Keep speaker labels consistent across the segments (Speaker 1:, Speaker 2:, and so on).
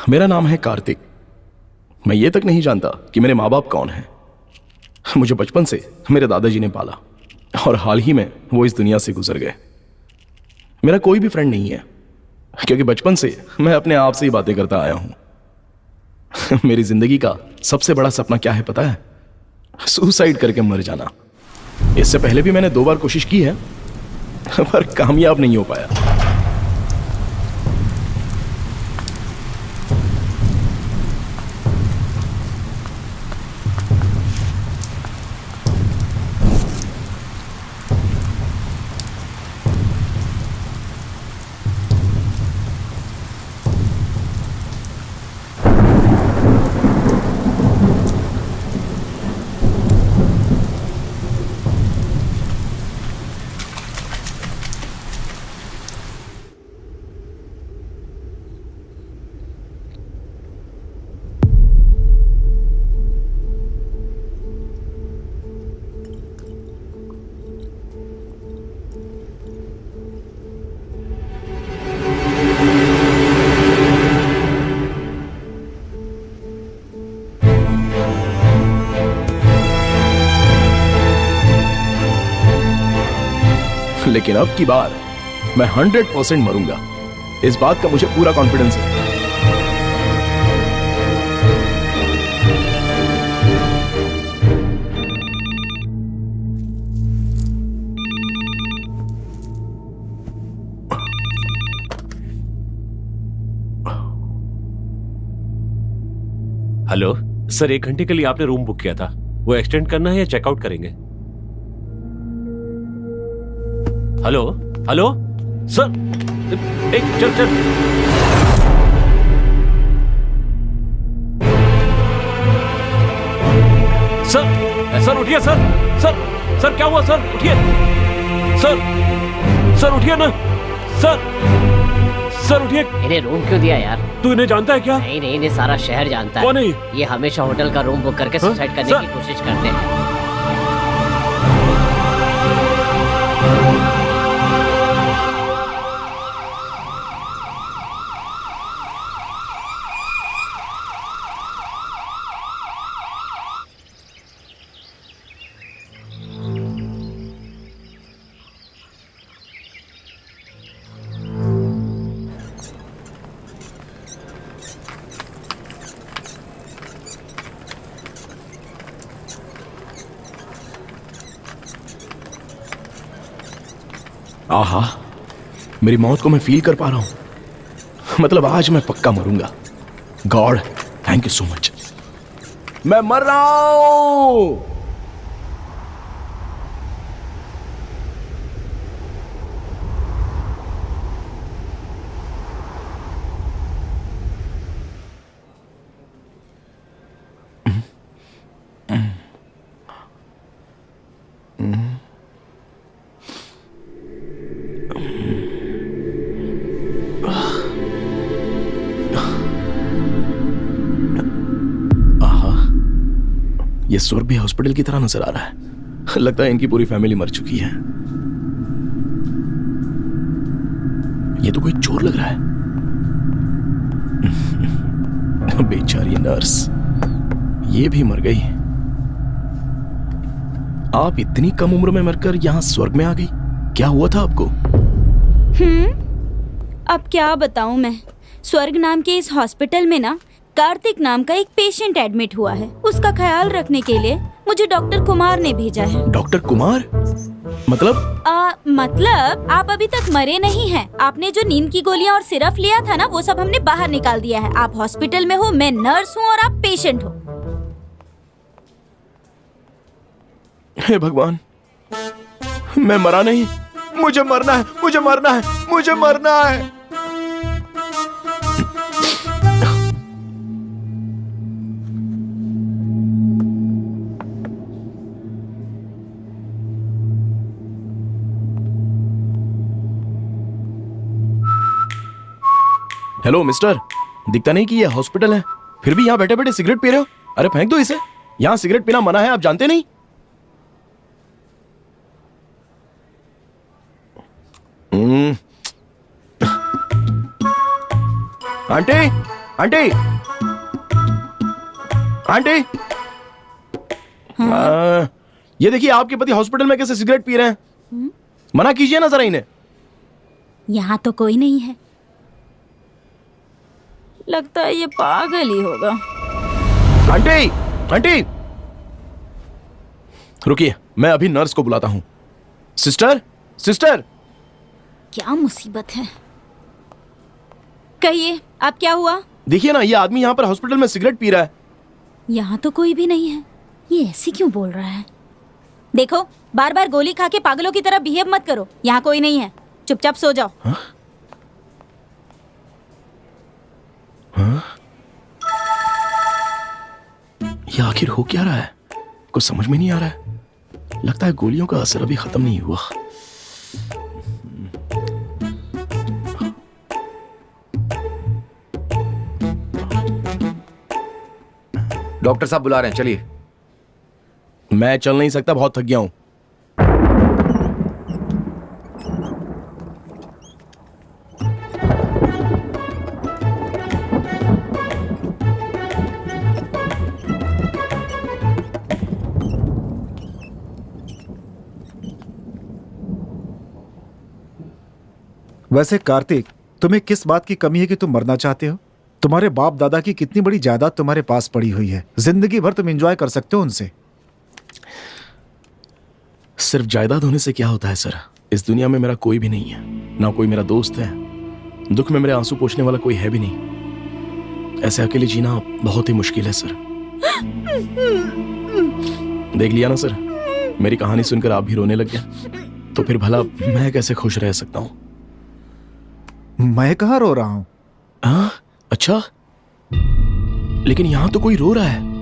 Speaker 1: मेरा नाम है कार्तिक। मैं ये तक नहीं जानता कि मेरे माँ बाप कौन हैं। मुझे बचपन से मेरे दादाजी ने पाला और हाल ही में वो इस दुनिया से गुजर गए। मेरा कोई भी फ्रेंड नहीं है क्योंकि बचपन से मैं अपने आप से ही बातें करता आया हूं। मेरी जिंदगी का सबसे बड़ा सपना क्या है पता है? सुसाइड करके मर जाना। इससे पहले भी मैंने 2 बार कोशिश की है पर कामयाब नहीं हो पाया। लेकिन अब की बार मैं 100% मरूंगा। इस बात का मुझे पूरा कॉन्फिडेंस है।
Speaker 2: हेलो सर, 1 घंटे के लिए आपने रूम बुक किया था, वो एक्सटेंड करना है या चेकआउट करेंगे? हेलो हेलो सर, एक चल चल। सर उठिए सर। सर क्या हुआ सर? उठिए सर उठिए ना सर उठिए।
Speaker 3: इन्हें रूम क्यों दिया यार?
Speaker 2: तू इन्हें जानता है क्या?
Speaker 3: नहीं, इन्हें सारा शहर जानता है।
Speaker 2: कौन है?
Speaker 3: ये हमेशा होटल का रूम बुक करके सुसाइड करने की कोशिश करते हैं।
Speaker 1: आहा, मेरी मौत को मैं फील कर पा रहा हूं। मतलब आज मैं पक्का मरूंगा। God thank you so much. मैं मर रहा हूं। ये स्वर्ग भी हॉस्पिटल की तरह नजर आ रहा है। लगता है इनकी पूरी फैमिली मर चुकी है। ये तो कोई चोर लग रहा है। बेचारी नर्स, ये भी मर गई। आप इतनी कम उम्र में मरकर यहां स्वर्ग में आ गई। क्या हुआ था आपको?
Speaker 4: अब क्या बताऊं मैं। स्वर्ग नाम के इस हॉस्पिटल में ना कार्तिक नाम का एक पेशेंट एडमिट हुआ है। उसका ख्याल रखने के लिए मुझे डॉक्टर कुमार ने भेजा है।
Speaker 1: डॉक्टर कुमार? मतलब?
Speaker 4: मतलब आप अभी तक मरे नहीं हैं। आपने जो नींद की गोलियां और सिरप लिया था ना, वो सब हमने बाहर निकाल दिया है। आप हॉस्पिटल में हो, मैं नर्स हूँ और आप पेशेंट हो।
Speaker 1: हे भगवान, मैं मरा नहीं। मुझे मरना है, मुझे मरना है, मुझे मरना है। हेलो मिस्टर, दिखता नहीं कि ये हॉस्पिटल है, फिर भी यहाँ बैठे बैठे सिगरेट पी रहे हो। अरे फेंक दो इसे। यहाँ सिगरेट पीना मना है, आप जानते नहीं? आंटी, आंटी, आंटी, ये देखिए आपके पति हॉस्पिटल में कैसे सिगरेट पी रहे हैं। मना कीजिए ना जरा इन्हें।
Speaker 4: यहाँ तो कोई नहीं है, लगता है ये पागल ही होगा।
Speaker 1: आंटी, आंटी, रुकिए, मैं अभी नर्स को बुलाता हूं। Sister, sister.
Speaker 4: क्या मुसीबत है, कहिए आप, क्या हुआ?
Speaker 1: देखिए ना, ये आदमी यहाँ पर हॉस्पिटल में सिगरेट पी रहा है।
Speaker 4: यहाँ तो कोई भी नहीं है, ये ऐसे क्यों बोल रहा है? देखो, बार बार गोली खा के पागलों की तरह बिहेव मत करो। यहाँ कोई नहीं है, चुपचाप सो जाओ।
Speaker 1: हाँ? हाँ? ये आखिर हो क्या रहा है? कुछ समझ में नहीं आ रहा है। लगता है गोलियों का असर अभी खत्म नहीं हुआ।
Speaker 5: डॉक्टर साहब बुला रहे हैं, चलिए।
Speaker 1: मैं चल नहीं सकता, बहुत थक गया हूं।
Speaker 6: वैसे कार्तिक, तुम्हें किस बात की कमी है कि तुम मरना चाहते हो? तुम्हारे बाप दादा की कितनी बड़ी जायदाद तुम्हारे पास पड़ी हुई है, जिंदगी भर तुम एंजॉय कर सकते हो उनसे।
Speaker 1: सिर्फ जायदाद होने से क्या होता है सर? इस दुनिया में मेरा कोई भी नहीं है, ना कोई मेरा दोस्त है, दुख में मेरे आंसू पोंछने वाला कोई है भी नहीं। ऐसे अकेले जीना बहुत ही मुश्किल है सर। देख लिया ना सर, मेरी कहानी सुनकर आप भी रोने लग गए, तो फिर भला मैं कैसे खुश रह सकता हूं?
Speaker 6: मैं कहाँ रो रहा हूं?
Speaker 1: हाँ, अच्छा, लेकिन यहां तो कोई रो रहा है।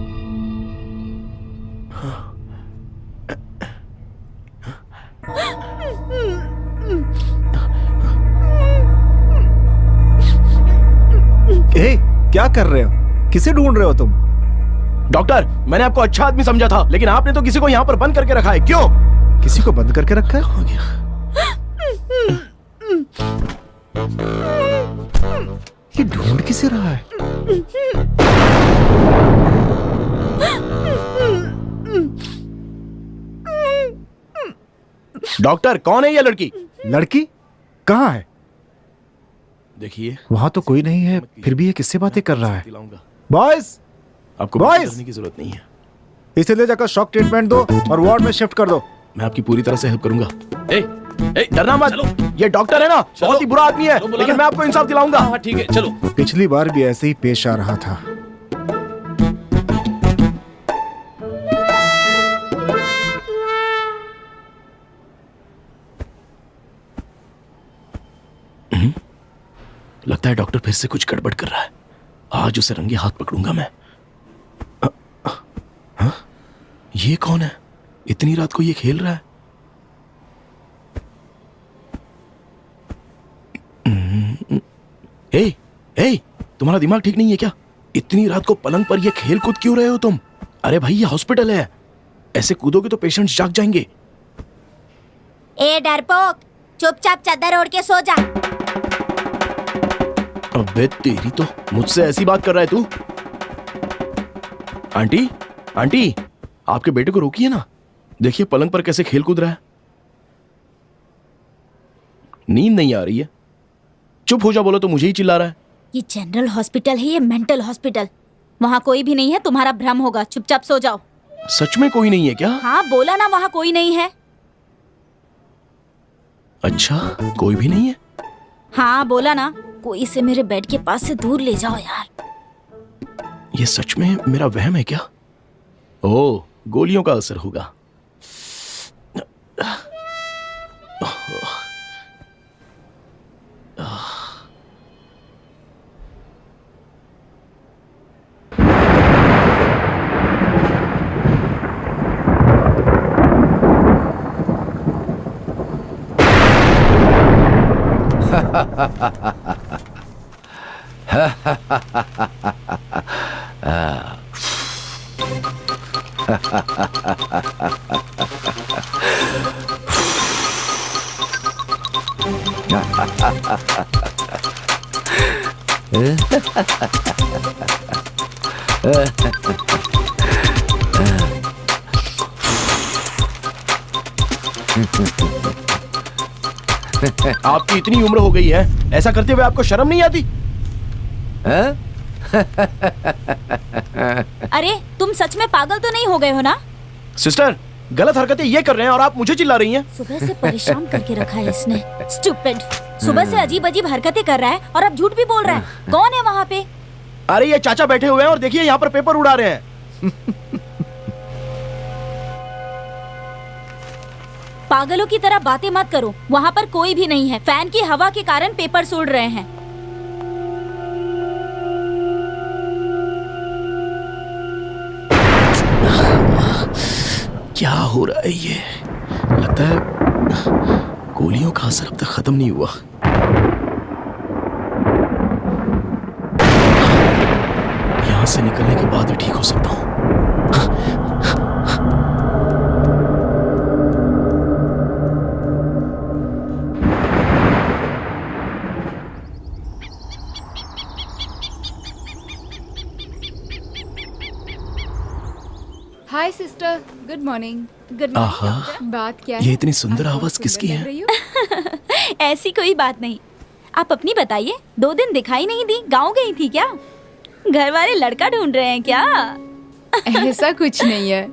Speaker 6: ए, क्या कर रहे हो? किसे ढूंढ रहे हो तुम?
Speaker 1: डॉक्टर, मैंने आपको अच्छा आदमी समझा था, लेकिन आपने तो किसी को यहाँ पर बंद करके रखा है। क्यों?
Speaker 6: किसी को बंद करके रखा है?
Speaker 1: कहाँ गया?
Speaker 6: ये ढूंढ किसे रहा है?
Speaker 1: डॉक्टर, कौन है ये लड़की?
Speaker 6: लड़की कहाँ है?
Speaker 1: देखिए,
Speaker 6: वहां तो कोई नहीं है, फिर भी ये किससे बातें कर रहा है?
Speaker 1: दिलाऊंगा।
Speaker 6: बॉयज,
Speaker 1: आपको
Speaker 6: Boys!
Speaker 1: बात करने की जरूरत नहीं है।
Speaker 6: इसे ले जाकर शॉक ट्रीटमेंट दो और वार्ड में शिफ्ट कर दो।
Speaker 1: मैं आपकी पूरी तरह से हेल्प करूंगा।
Speaker 2: ए, ए,
Speaker 1: डरना मत,
Speaker 2: चलो।
Speaker 1: ये डॉक्टर है ना,
Speaker 2: चलो।
Speaker 1: बहुत ही बुरा आदमी है,
Speaker 2: चलो, बुला
Speaker 1: लेकिन
Speaker 2: लो।
Speaker 1: मैं आपको इंसाफ दिलाऊंगा।
Speaker 2: हाँ ठीक है, चलो।
Speaker 6: पिछली बार भी ऐसे ही पेश आ रहा था।
Speaker 1: लगता है डॉक्टर फिर से कुछ गड़बड़ कर रहा है। आज उसे रंगे हाथ पकड़ूंगा मैं। हाँ? ये कौन है? इतनी रात को ये खेल रहा है। ए, ए, तुम्हारा दिमाग ठीक नहीं है क्या? इतनी रात को पलंग पर ये खेल कूद क्यों रहे हो तुम? अरे भाई, ये हॉस्पिटल है, ऐसे कूदोगे तो पेशेंट्स जाग जाएंगे।
Speaker 4: ए डरपोक, चुपचाप चादर ओढ़ के सो जा।
Speaker 1: अबे तेरी तो, मुझसे ऐसी बात कर रहा है तू? आंटी, आंटी, आपके बेटे को रोकिए ना। देखिए पलंग पर कैसे खेल कूद रहा है। नींद नहीं आ रही है, चुप हो जा बोलो तो मुझे ही चिल्ला रहा है।
Speaker 4: ये जनरल हॉस्पिटल है, ये मेंटल हॉस्पिटल। वहाँ कोई भी नहीं है, तुम्हारा भ्रम होगा। चुपचाप सो जाओ।
Speaker 1: सच में कोई नहीं है क्या?
Speaker 4: हाँ बोला ना, वहाँ कोई नहीं है।
Speaker 1: अच्छा, कोई भी नहीं है?
Speaker 4: हाँ बोला ना, कोई से मेरे बेड के पास से दूर ले जाओ यार।
Speaker 1: ये सच में मेरा वहम है क्या? ओह, गोलियों का असर होगा। आपकी इतनी उम्र हो गई है, ऐसा करते हुए आपको शर्म नहीं आती?
Speaker 5: हैं?
Speaker 4: अरे तुम सच में पागल तो नहीं हो गए हो ना?
Speaker 1: सिस्टर, गलत हरकतें ये कर रहे हैं और आप मुझे चिल्ला रही हैं।
Speaker 4: सुबह से परेशान करके रखा है इसने। स्टूपिड। सुबह से अजीब अजीब हरकतें कर रहा है और अब झूठ भी बोल रहा है। कौन है वहाँ पे?
Speaker 1: अरे ये चाचा बैठे हुए हैं और देखिए यहाँ पर पेपर उड़ा रहे हैं।
Speaker 4: पागलों की तरह बातें मत करो। वहाँ पर कोई भी नहीं है। फैन की हवा के कारण पेपर उड़ रहे हैं।
Speaker 1: क्या हो रहा है ये? लगता है गोलियों का असर अब तक खत्म नहीं हुआ। यहां से निकलने के बाद ही ठीक हो सकता हूं।
Speaker 7: हाय सिस्टर, गुड मॉर्निंग।
Speaker 4: गुड
Speaker 1: आहा,
Speaker 7: बात क्या
Speaker 1: ये
Speaker 7: है?
Speaker 1: इतनी सुंदर
Speaker 7: आप
Speaker 1: आवाज
Speaker 7: बहुत
Speaker 1: किसकी
Speaker 7: सुंदर
Speaker 1: है?
Speaker 7: लग रही हो।
Speaker 4: ऐसी कोई बात नहीं। आप अपनी बताइए। 2 दिन दिखाई नहीं दी। गाँव गई थी क्या? घर वाले लड़का ढूंढ रहे हैं क्या?
Speaker 7: ऐसा कुछ नहीं है।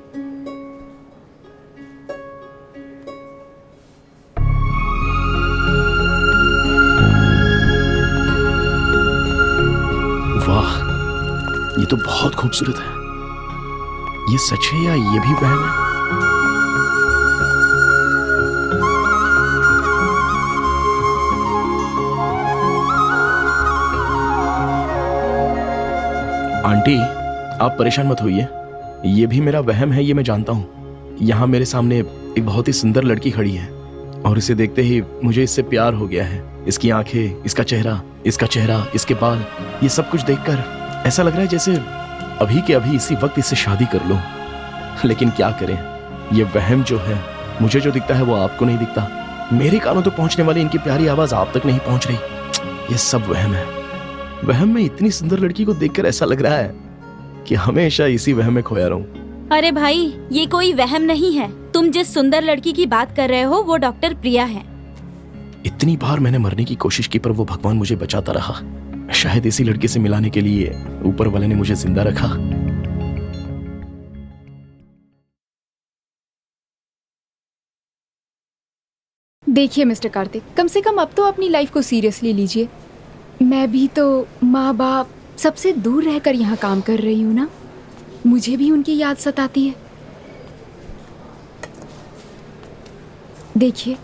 Speaker 1: वाह, ये तो बहुत खूबसूरत है। ये सच है या ये भी वहम है? आंटी, आप परेशान मत होइए। ये भी मेरा वहम है, ये मैं जानता हूँ। यहाँ मेरे सामने एक बहुत ही सुंदर लड़की खड़ी है और इसे देखते ही मुझे इससे प्यार हो गया है। इसकी आंखें, इसका चेहरा, इसके बाल, ये सब कुछ देखकर ऐसा लग रहा है जैसे अभी के अभी इसी वक्त इससे शादी कर लूं। लेकिन क्या करें, ये वहम जो है, मुझे जो दिखता है वो आपको नहीं दिखता। मेरे कानों तक पहुंचने वाली इनकी प्यारी आवाज आप तक नहीं पहुंच रही। ये सब वहम है। वहम में इतनी सुंदर लड़की को देखकर ऐसा लग रहा है कि हमेशा इसी वहम में खोया रहूं।
Speaker 4: अरे भाई, ये कोई वहम नहीं है। तुम जिस सुंदर लड़की की बात कर रहे हो वो डॉक्टर प्रिया है।
Speaker 1: इतनी बार मैंने मरने की कोशिश की पर वो भगवान मुझे बचाता रहा। शायद इसी लड़के से मिलाने के लिए ऊपर वाले ने मुझे जिंदा रखा।
Speaker 7: देखिए मिस्टर कार्तिक, कम से कम अब तो अपनी लाइफ को सीरियसली लीजिए। मैं भी तो माँ बाप सबसे दूर रहकर यहाँ काम कर रही हूँ ना। मुझे भी उनकी याद सताती है। देखिए,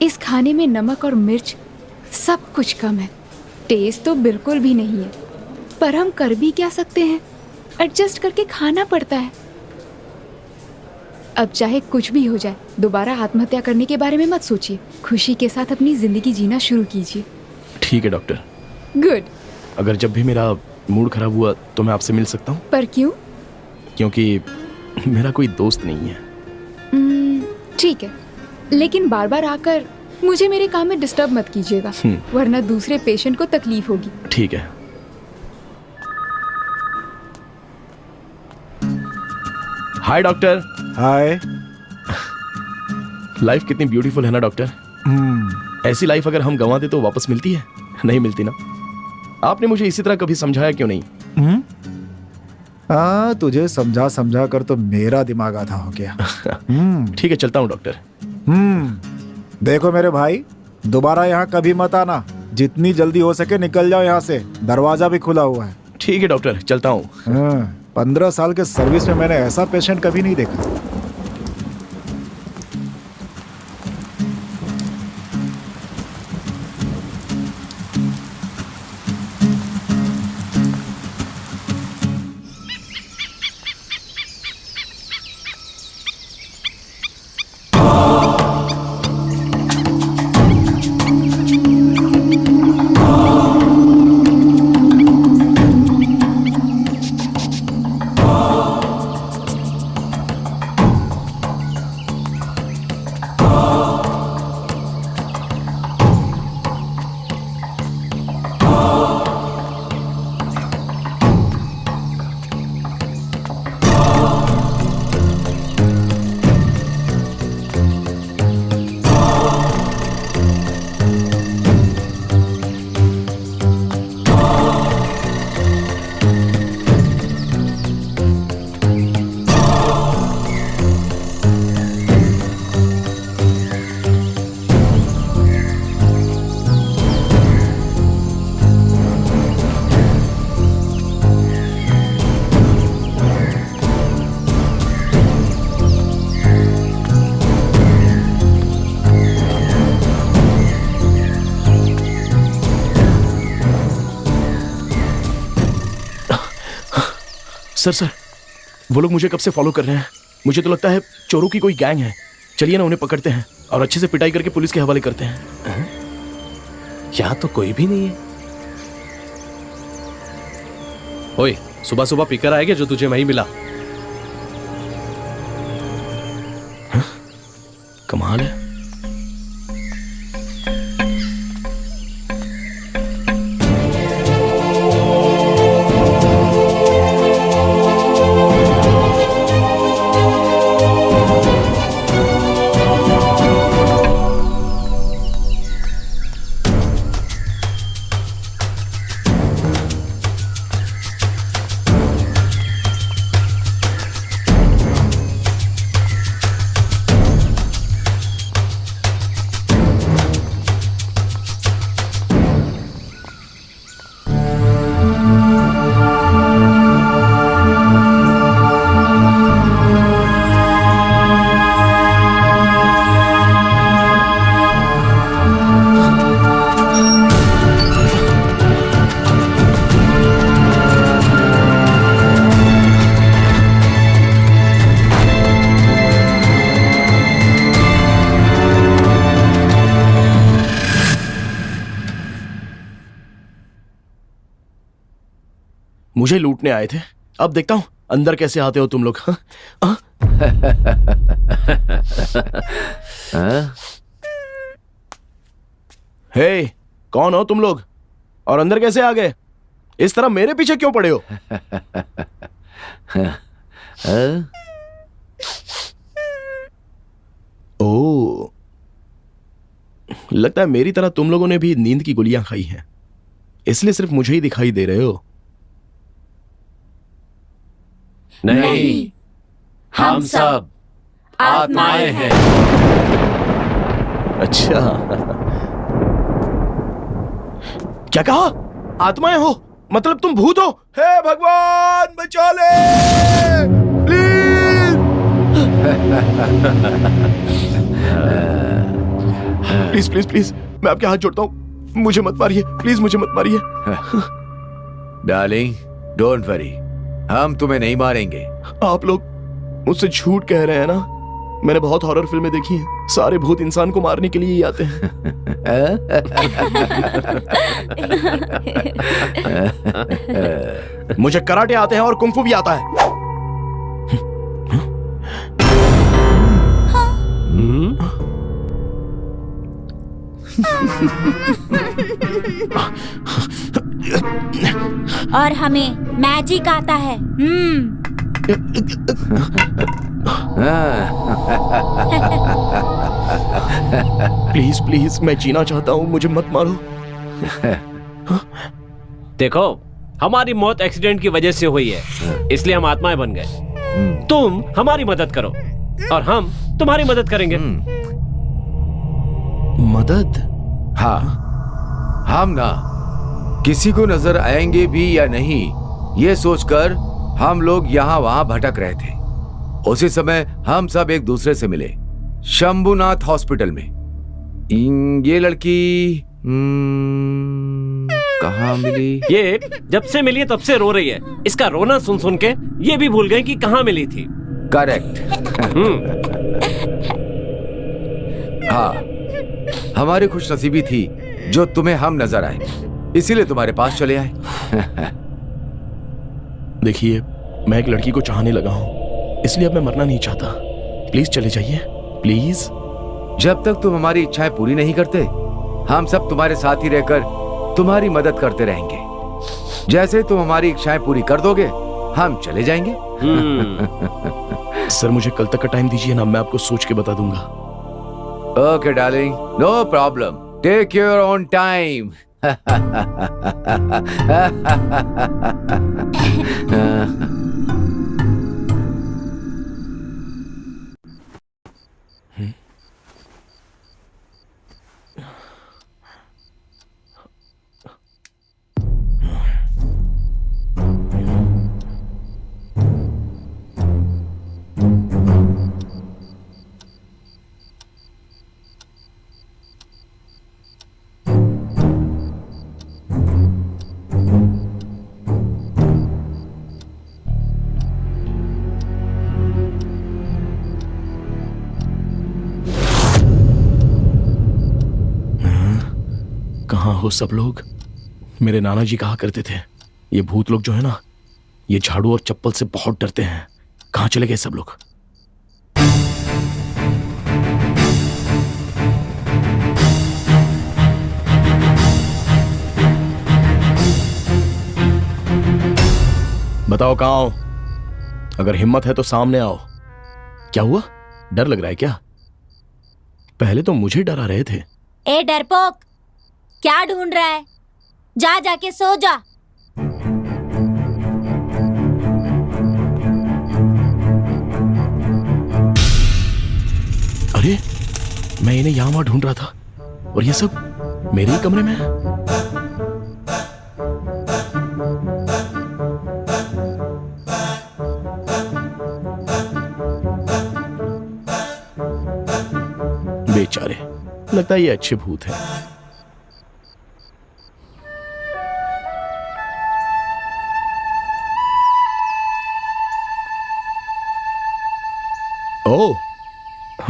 Speaker 7: इस खाने में नमक और मिर्च सब कुछ कम है। टेस्ट तो बिल्कुल भी नहीं है, पर हम कर भी क्या सकते हैं, एडजस्ट करके खाना पड़ता है। अब चाहे कुछ भी हो जाए, दोबारा आत्महत्या करने के बारे में मत सोचिए। खुशी के साथ अपनी जिंदगी जीना शुरू कीजिए।
Speaker 1: ठीक है डॉक्टर।
Speaker 7: गुड।
Speaker 1: अगर जब भी मेरा मूड खराब हुआ तो मैं आपसे मिल सकता हूँ?
Speaker 7: पर क्यों?
Speaker 1: क्योंकि मेरा कोई दोस्त नहीं है।
Speaker 7: ठीक है, लेकिन बार बार आकर मुझे मेरे काम में डिस्टर्ब मत कीजिएगा, वरना दूसरे पेशेंट को तकलीफ होगी।
Speaker 1: ठीक है। Hi doctor.
Speaker 6: हाय।
Speaker 1: लाइफ कितनी ब्यूटीफुल है ना डॉक्टर। ऐसी लाइफ अगर हम गंवा दे तो वापस मिलती है? नहीं मिलती ना। आपने मुझे इसी तरह कभी समझाया क्यों नहीं?
Speaker 6: हाँ, तुझे समझा समझा कर तो मेरा दिमाग आधा हो गया।
Speaker 1: ठीक है, चलता हूँ डॉक्टर।
Speaker 6: देखो मेरे भाई, दोबारा यहाँ कभी मत आना। जितनी जल्दी हो सके निकल जाओ यहाँ से। दरवाजा भी खुला हुआ है।
Speaker 1: ठीक है डॉक्टर, चलता हूँ।
Speaker 6: 15 साल के सर्विस में मैंने ऐसा पेशेंट कभी नहीं देखा।
Speaker 1: सर वो लोग मुझे कब से फॉलो कर रहे हैं। मुझे तो लगता है चोरों की कोई गैंग है। चलिए ना उन्हें पकड़ते हैं और अच्छे से पिटाई करके पुलिस के हवाले करते हैं।
Speaker 2: यहाँ तो कोई भी नहीं है। ओए, सुबह सुबह पिकर आएगा जो तुझे वहीं मिला।
Speaker 1: कमाल है। मुझे लूटने आए थे, अब देखता हूं अंदर कैसे आते हो तुम लोग। हाँ? हाँ? हे, कौन हो तुम लोग और अंदर कैसे आ गए? इस तरह मेरे पीछे क्यों पड़े हो? ओ, लगता है मेरी तरह तुम लोगों ने भी नींद की गोलियां खाई हैं, इसलिए सिर्फ मुझे ही दिखाई दे रहे हो।
Speaker 2: नहीं, हम सब आत्माएं हैं।
Speaker 1: अच्छा, क्या कहा? आत्माएं हो? मतलब तुम भूत हो? हे भगवान बचा ले प्लीज। प्लीज प्लीज मैं आपके हाथ जोड़ता हूं, मुझे मत मारिए प्लीज, मुझे मत मारिए।
Speaker 5: डार्लिंग, डोंट वरी, हम तुम्हें नहीं मारेंगे।
Speaker 1: आप लोग मुझसे झूठ कह रहे हैं ना? मैंने बहुत हॉरर फिल्में देखी हैं, सारे भूत इंसान को मारने के लिए ही आते हैं। मुझे कराटे आते हैं और कुंफू भी आता है।
Speaker 4: और हमें मैजिक आता है।
Speaker 1: प्लीज प्लीज मैं जीना चाहता हूँ, मुझे मत मारो।
Speaker 2: देखो, हमारी मौत एक्सीडेंट की वजह से हुई है, इसलिए हम आत्माएं बन गए। तुम हमारी मदद करो और हम तुम्हारी मदद करेंगे।
Speaker 1: मदद?
Speaker 5: हाँ, हम ना किसी को नजर आएंगे भी या नहीं, ये सोचकर हम लोग यहाँ वहां भटक रहे थे। उसी समय हम सब एक दूसरे से मिले शंभुनाथ हॉस्पिटल में। ये लड़की कहाँ मिली?
Speaker 2: ये जब से मिली है तब से रो रही है। इसका रोना सुन सुन के ये भी भूल गई कि कहाँ मिली थी।
Speaker 5: करेक्ट। हाँ, हमारी खुशनसीबी थी जो तुम्हें हम नजर आए, इसीलिए तुम्हारे पास चले आए।
Speaker 1: देखिए, मैं एक लड़की को चाहने लगा हूं, इसलिए अब मैं मरना नहीं चाहता। प्लीज चले जाइए, प्लीज।
Speaker 5: जब तक तुम हमारी इच्छाएं पूरी नहीं करते, हम सब तुम्हारे साथ ही रहकर तुम्हारी मदद करते रहेंगे। जैसे तुम हमारी इच्छाएं पूरी कर दोगे, हम चले जाएंगे।
Speaker 1: सर मुझे कल तक का टाइम दीजिए ना, मैं आपको सोच के बता दूंगा।
Speaker 5: Okay darling, no problem, take your own time.
Speaker 1: कहाँ हो सब लोग? मेरे नाना जी कहा करते थे, ये भूत लोग जो है ना, ये झाड़ू और चप्पल से बहुत डरते हैं। कहाँ चले गए सब लोग? बताओ कहाँ हो? अगर हिम्मत है तो सामने आओ। क्या हुआ? डर लग रहा है क्या? पहले तो मुझे डरा रहे थे।
Speaker 4: ए डरपोक, क्या ढूंढ रहा है? जा जाके सो जा।
Speaker 1: अरे, मैं इन्हें यहां वहां ढूंढ रहा था और ये सब मेरे ही कमरे में है। बेचारे, लगता है ये अच्छे भूत हैं। ओह,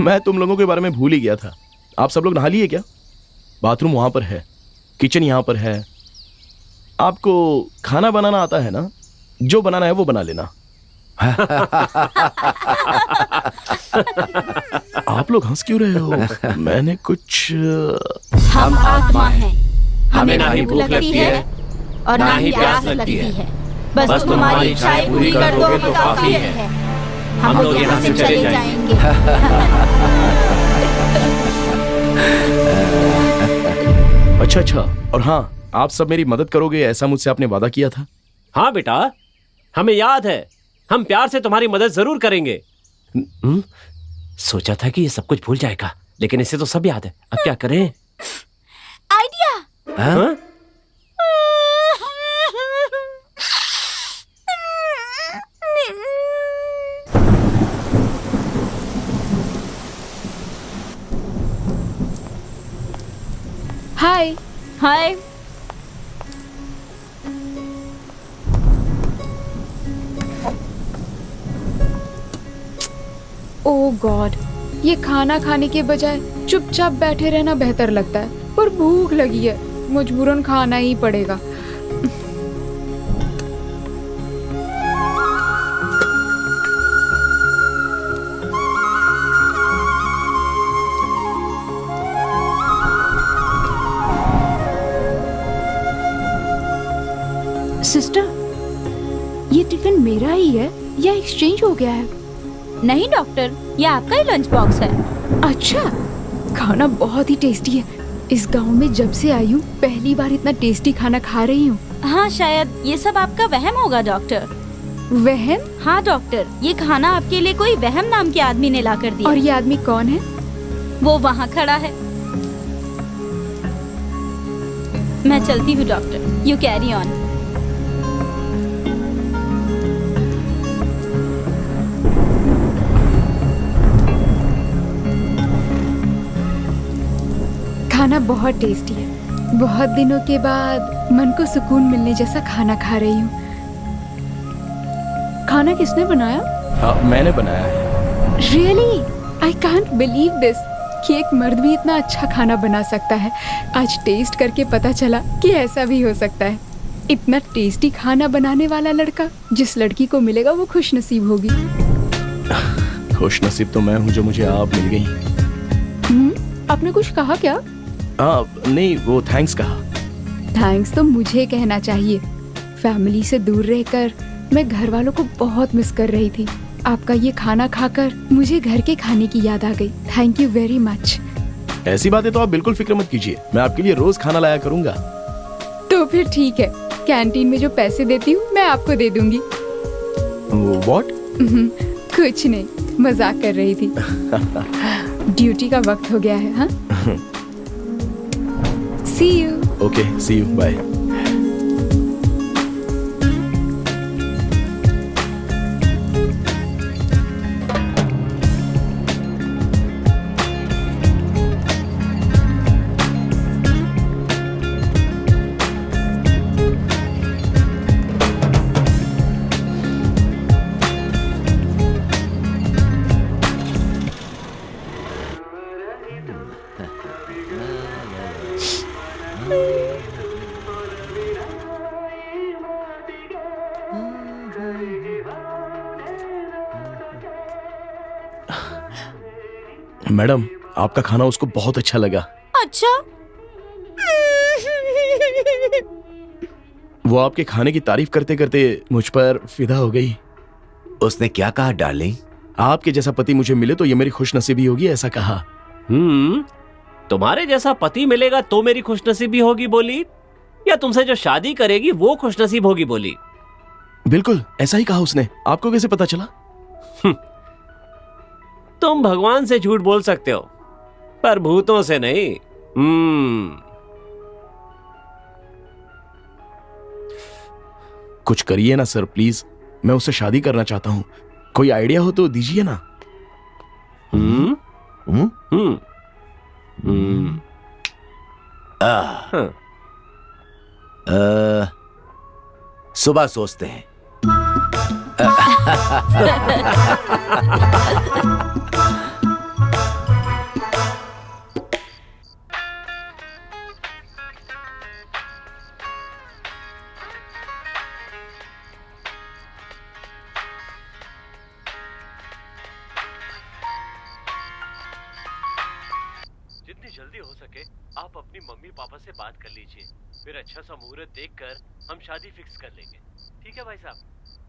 Speaker 1: मैं तुम लोगों के बारे में भूल ही गया था। आप सब लोग नहा लिए क्या? बाथरूम वहां पर है, किचन यहां पर है। आपको खाना बनाना आता है ना? जो बनाना है वो बना लेना। आप लोग हंस क्यों रहे हो? मैंने कुछ
Speaker 4: हम आत्मा हैं। हमें
Speaker 2: ना
Speaker 4: ना
Speaker 2: ही
Speaker 4: भूख
Speaker 2: भूख
Speaker 4: लगती है और ना ही प्यास लगती है। बस तुम्हारी इच्छाएं पूरी कर दो तो काफी है। हम लोग यहाँ से चले जाएंगे।
Speaker 1: अच्छा, और हाँ, आप सब मेरी मदद करोगे, ऐसा मुझसे आपने वादा किया था।
Speaker 2: हाँ बेटा, हमें याद है। हम प्यार से तुम्हारी मदद जरूर करेंगे। सोचा था कि ये सब कुछ भूल जाएगा, लेकिन इसे तो सब याद है। अब क्या करें?
Speaker 4: आइडिया।
Speaker 2: हाँ?
Speaker 7: हाय।
Speaker 4: हाय।
Speaker 7: ओह गॉड, ये खाना खाने के बजाय चुपचाप बैठे रहना बेहतर लगता है, पर भूख लगी है, मजबूरन खाना ही पड़ेगा। सिस्टर, ये टिफिन मेरा ही है या एक्सचेंज हो गया है?
Speaker 4: नहीं डॉक्टर, ये आपका ही लंच बॉक्स है।
Speaker 7: अच्छा, खाना बहुत ही टेस्टी है। इस गांव में जब से आई हूँ पहली बार इतना टेस्टी खाना खा रही हूँ।
Speaker 4: हाँ, शायद ये सब आपका वहम होगा डॉक्टर।
Speaker 7: वहम?
Speaker 4: हाँ डॉक्टर, ये खाना आपके लिए कोई वहम नाम के आदमी ने ला कर दिया।
Speaker 7: और ये आदमी कौन है?
Speaker 4: वो वहाँ खड़ा है। मैं चलती हूँ डॉक्टर, यू कैरी ऑन।
Speaker 7: खाना बहुत टेस्टी है। बहुत दिनों के बाद मन को सुकून मिलने जैसा खाना खा रही हूँ। खाना किसने बनाया?
Speaker 1: मैंने बनाया है।
Speaker 7: Really? I can't believe this कि एक मर्द भी इतना अच्छा खाना बना सकता है। आज टेस्ट करके पता चला कि ऐसा भी हो सकता है। इतना टेस्टी खाना बनाने वाला लड़का जिस लड़की को मिलेगा वो खुश नसीब होगी।
Speaker 1: खुश नसीब तो मैं हूँ जो मुझे आप मिल गई।
Speaker 7: आपने कुछ कहा क्या?
Speaker 1: नहीं, वो थैंक्स कहा।
Speaker 7: थैंक्स तो मुझे कहना चाहिए। फैमिली से दूर रहकर मैं घर वालों को बहुत मिस कर रही थी। आपका ये खाना खाकर मुझे घर के खाने की याद आ गई। Thank you very much.
Speaker 1: ऐसी बातें तो आप बिल्कुल फिक्र मत कीजिए, मैं आपके लिए रोज खाना लाया करूंगा।
Speaker 7: तो फिर ठीक है, कैंटीन में जो पैसे देती हूँ मैं आपको दे दूंगी।
Speaker 1: व्हाट?
Speaker 7: कुछ नहीं, मजाक कर रही थी। ड्यूटी का वक्त हो गया है। हाँ, see you.
Speaker 1: Okay, see you, bye. Madam, आपका खाना उसको बहुत अच्छा लगा।
Speaker 4: अच्छा।
Speaker 1: वो आपके खाने की तारीफ करते करते मुझ पर फिदा हो गई।
Speaker 5: उसने क्या कहा डार्लिंग?
Speaker 1: आपके जैसा पति मुझे मिले तो ये मेरी खुशनसीबी होगी, ऐसा कहा।
Speaker 2: तुम्हारे जैसा पति मिलेगा तो मेरी खुशनसीबी होगी बोली, या तुमसे जो शादी करेगी वो खुशनसीब होगी बोली?
Speaker 1: बिल्कुल ऐसा ही कहा उसने। आपको कैसे पता चला?
Speaker 2: तुम भगवान से झूठ बोल सकते हो पर भूतों से नहीं।
Speaker 1: कुछ करिए ना सर प्लीज, मैं उससे शादी करना चाहता हूँ। कोई आइडिया हो तो दीजिए ना।
Speaker 5: सुबह सोचते हैं।
Speaker 2: जितनी जल्दी हो सके आप अपनी मम्मी पापा से बात कर लीजिए, फिर अच्छा सा मुहूर्त देखकर हम शादी फिक्स कर लेंगे। ठीक है भाई साहब,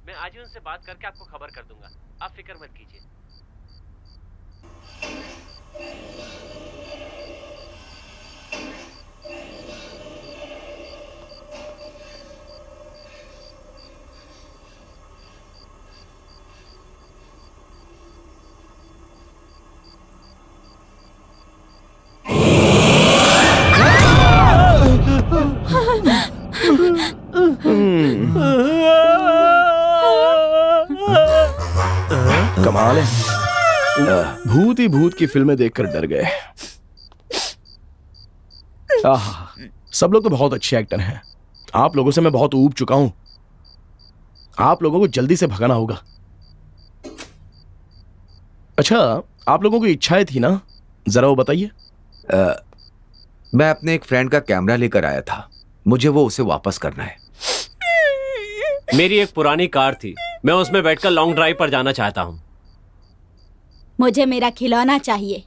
Speaker 2: मैं आज ही उनसे बात करके आपको खबर कर दूंगा, आप फिक्र मत कीजिए।
Speaker 1: कमाल है, भूत ही भूत की फिल्में देखकर डर गए। सब लोग तो बहुत अच्छे एक्टर हैं। आप लोगों से मैं बहुत ऊब चुका हूं। आप लोगों को जल्दी से भगाना होगा। अच्छा, आप लोगों की इच्छाएं थी ना, जरा वो बताइए।
Speaker 5: मैं अपने एक फ्रेंड का कैमरा लेकर आया था, मुझे वो उसे वापस करना है।
Speaker 2: मेरी एक पुरानी कार थी, मैं उसमें बैठकर लॉन्ग ड्राइव पर जाना चाहता हूँ।
Speaker 4: मुझे मेरा खिलौना चाहिए।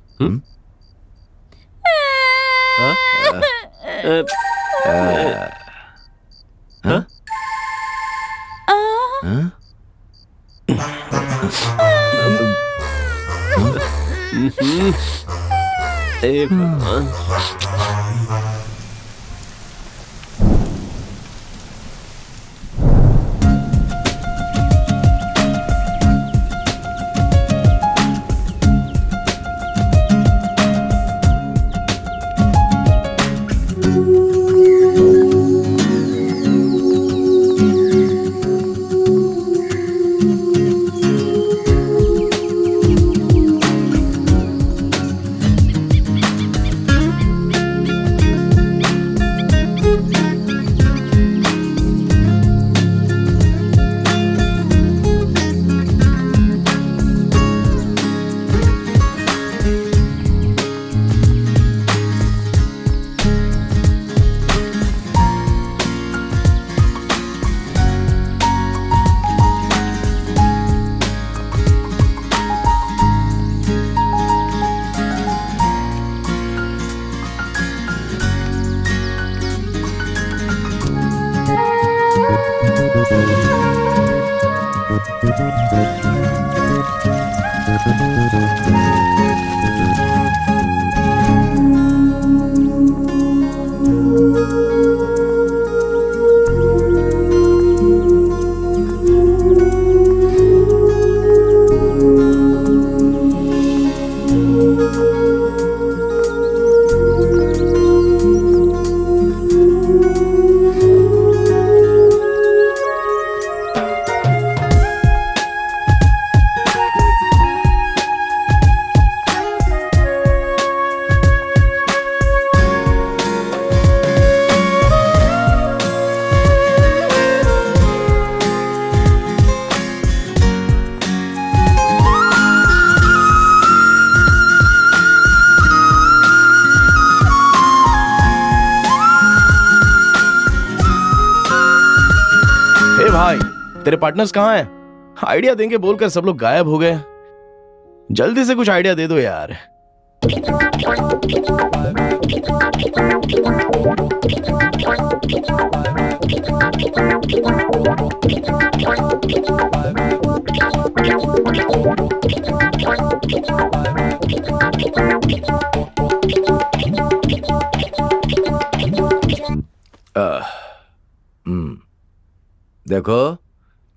Speaker 1: तेरे पार्टनर्स कहाँ हैं? आइडिया देंगे बोलकर सब लोग गायब हो गए। जल्दी से कुछ आइडिया दे दो यार।
Speaker 5: देखो,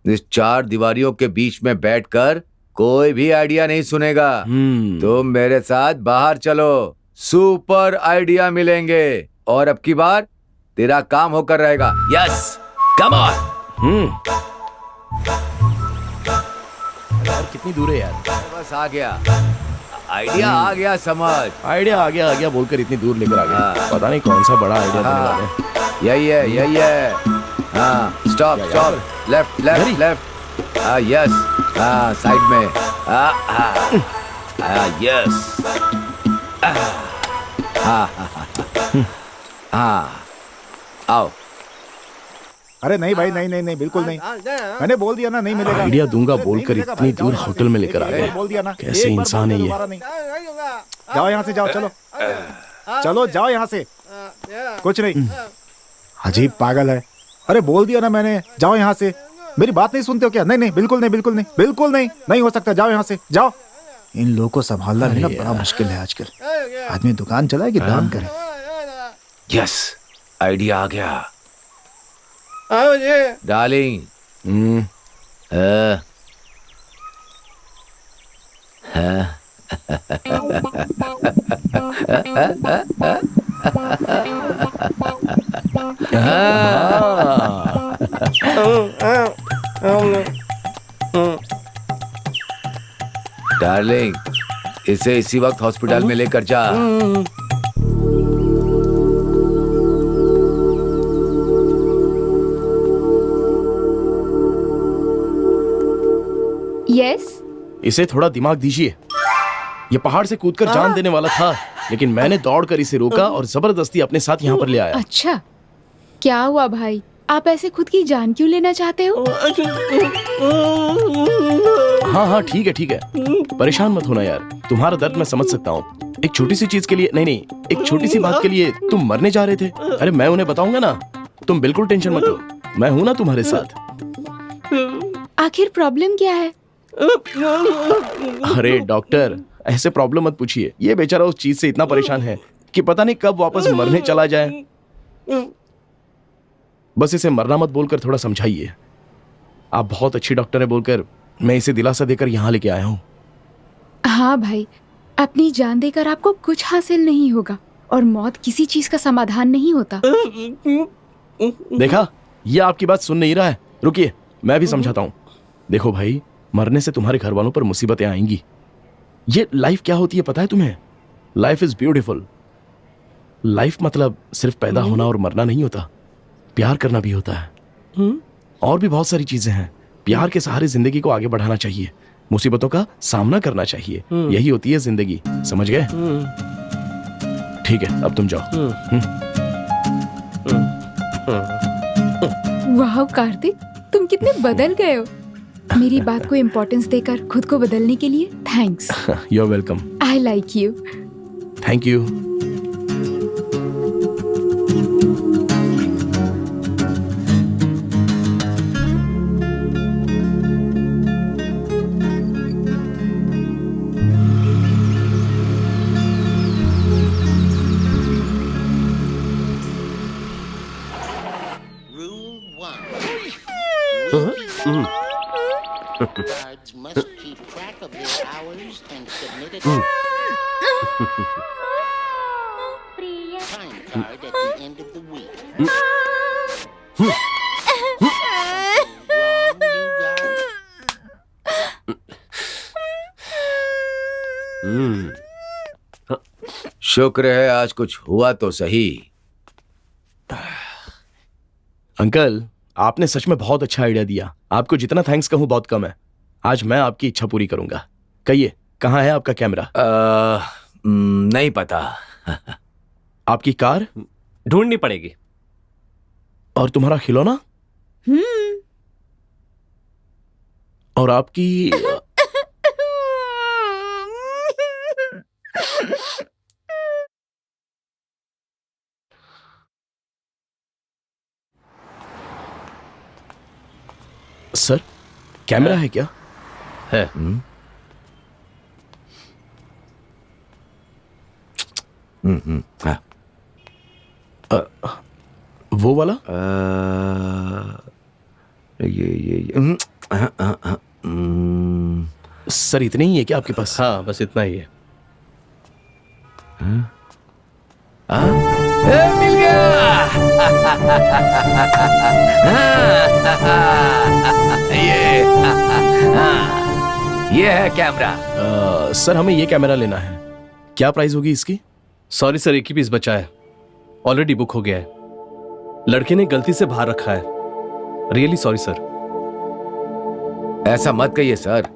Speaker 5: इस चार दीवारियों के बीच में बैठकर कोई भी आइडिया नहीं सुनेगा। तुम मेरे साथ बाहर चलो, सुपर आइडिया मिलेंगे और अब की बार तेरा काम होकर रहेगा। Yes, come on.
Speaker 1: यार कितनी दूर है यार?
Speaker 5: बस आ गया, आइडिया आ गया, समझ।
Speaker 1: आइडिया आ गया बोलकर इतनी दूर लेकर आ गया। पता नहीं कौन सा बड़ा आइडिया देने वाले हैं।
Speaker 5: यही है। हाँ, स्टॉप
Speaker 1: क्या
Speaker 5: स्टॉप,
Speaker 1: यार?
Speaker 5: Left left. हाँ, यस। हाँ, साइड में। यस। हाँ, आओ।
Speaker 6: अरे नहीं भाई, नहीं बिल्कुल नहीं। मैंने बोल दिया ना, नहीं मिलेगा।
Speaker 1: आइडिया दूंगा
Speaker 6: नहीं
Speaker 1: बोलकर
Speaker 6: मिलेगा
Speaker 1: इतनी
Speaker 6: भाई,
Speaker 1: दूर
Speaker 6: जाओ
Speaker 1: होटल में लेकर आ
Speaker 6: मैंने
Speaker 1: गए।
Speaker 6: बोल दिया ना।
Speaker 1: कैसे
Speaker 6: एक बार
Speaker 1: इंसान
Speaker 6: बोल
Speaker 1: है
Speaker 6: दिया,
Speaker 1: ये?
Speaker 6: दोबारा नहीं। जाओ यहाँ से, जाओ, चलो चलो, जाओ यहाँ से। कुछ नहीं, अजीब पागल है। अरे बोल दिया ना मैंने, जाओ यहाँ से। मेरी बात नहीं सुनते हो क्या? नहीं, बिल्कुल नहीं, नहीं हो सकता। जाओ यहाँ से, जाओ। इन लोगों को संभालना भी ना बड़ा मुश्किल है आजकल। आदमी दुकान चलाए कि दान करे।
Speaker 5: यस, आइडिया आ गया। डार्लिंग। डार्लिंग, इसे इसी वक्त हॉस्पिटल में लेकर जा।
Speaker 7: यस।
Speaker 1: इसे थोड़ा दिमाग दीजिए। ये पहाड़ से कूदकर जान देने वाला था, लेकिन मैंने दौड़कर इसे रोका और जबरदस्ती अपने साथ यहाँ पर ले आया।
Speaker 7: अच्छा, क्या हुआ भाई? आप ऐसे खुद की जान क्यों लेना चाहते हो?
Speaker 1: हाँ, ठीक है। परेशान मत होना यार, तुम्हारा दर्द मैं समझ सकता हूँ। एक छोटी सी चीज के लिए नहीं, एक छोटी सी बात के लिए तुम मरने जा रहे थे। अरे मैं उन्हें बताऊंगा ना, तुम बिल्कुल टेंशन मत लो, मैं हूं ना तुम्हारे साथ।
Speaker 7: आखिर प्रॉब्लम क्या है?
Speaker 1: अरे डॉक्टर, ऐसे प्रॉब्लम मत पूछिए। ये बेचारा उस चीज से इतना परेशान है कि पता नहीं कब वापस मरने चला जाए। बस इसे मरना मत बोलकर थोड़ा समझाइए। आप बहुत अच्छी डॉक्टर है बोलकर मैं इसे दिलासा देकर यहाँ लेके आया हूँ।
Speaker 7: हाँ भाई, अपनी जान देकर आपको कुछ हासिल नहीं होगा और मौत किसी चीज का समाधान नहीं होता।
Speaker 1: देखा, ये आपकी बात सुन नहीं रहा है। रुकिए, मैं भी समझाता हूँ। देखो भाई, मरने से तुम्हारे घर वालों पर मुसीबतें आएंगी। ये लाइफ क्या होती है पता है तुम्हें? Life is beautiful. लाइफ मतलब सिर्फ पैदा होना और मरना नहीं होता, प्यार करना भी होता है। और भी बहुत सारी चीजें हैं। प्यार के सहारे जिंदगी को आगे बढ़ाना चाहिए, मुसीबतों का सामना करना चाहिए। यही होती है जिंदगी, समझ गए? ठीक है, अब तुम जाओ।
Speaker 7: वाह कार्तिक, तुम कितने बदल गए हो। मेरी बात को इम्पोर्टेंस देकर खुद को बदलने के लिए thanks.
Speaker 1: You are welcome.
Speaker 7: I like you.
Speaker 1: Thank you.
Speaker 8: Guards must keep track of their hours and submit a time card at the end of the week. Wrong, you guys?
Speaker 5: शुक्र है आज कुछ हुआ तो सही।
Speaker 1: अंकल, आपने सच में बहुत अच्छा आइडिया दिया। आपको जितना थैंक्स कहूं बहुत कम है। आज मैं आपकी इच्छा पूरी करूंगा। कहिए, कहाँ है आपका कैमरा?
Speaker 5: नहीं पता।
Speaker 1: आपकी कार?
Speaker 2: ढूंढनी पड़ेगी।
Speaker 1: और तुम्हारा खिलौना? और आपकी सर कैमरा है क्या?
Speaker 2: है।
Speaker 5: हाँ।
Speaker 1: वो वाला?
Speaker 5: ये
Speaker 1: सर इतने ही है क्या आपके पास?
Speaker 2: हाँ बस इतना ही है।
Speaker 5: मिल गया। ये है कैमरा।
Speaker 1: सर हमें ये कैमरा लेना है, क्या प्राइस होगी इसकी?
Speaker 2: सॉरी सर, एक ही पीस बचा है, ऑलरेडी बुक हो गया है। लड़के ने गलती से बाहर रखा है। Really sorry sir.
Speaker 5: ऐसा मत कहिए सर,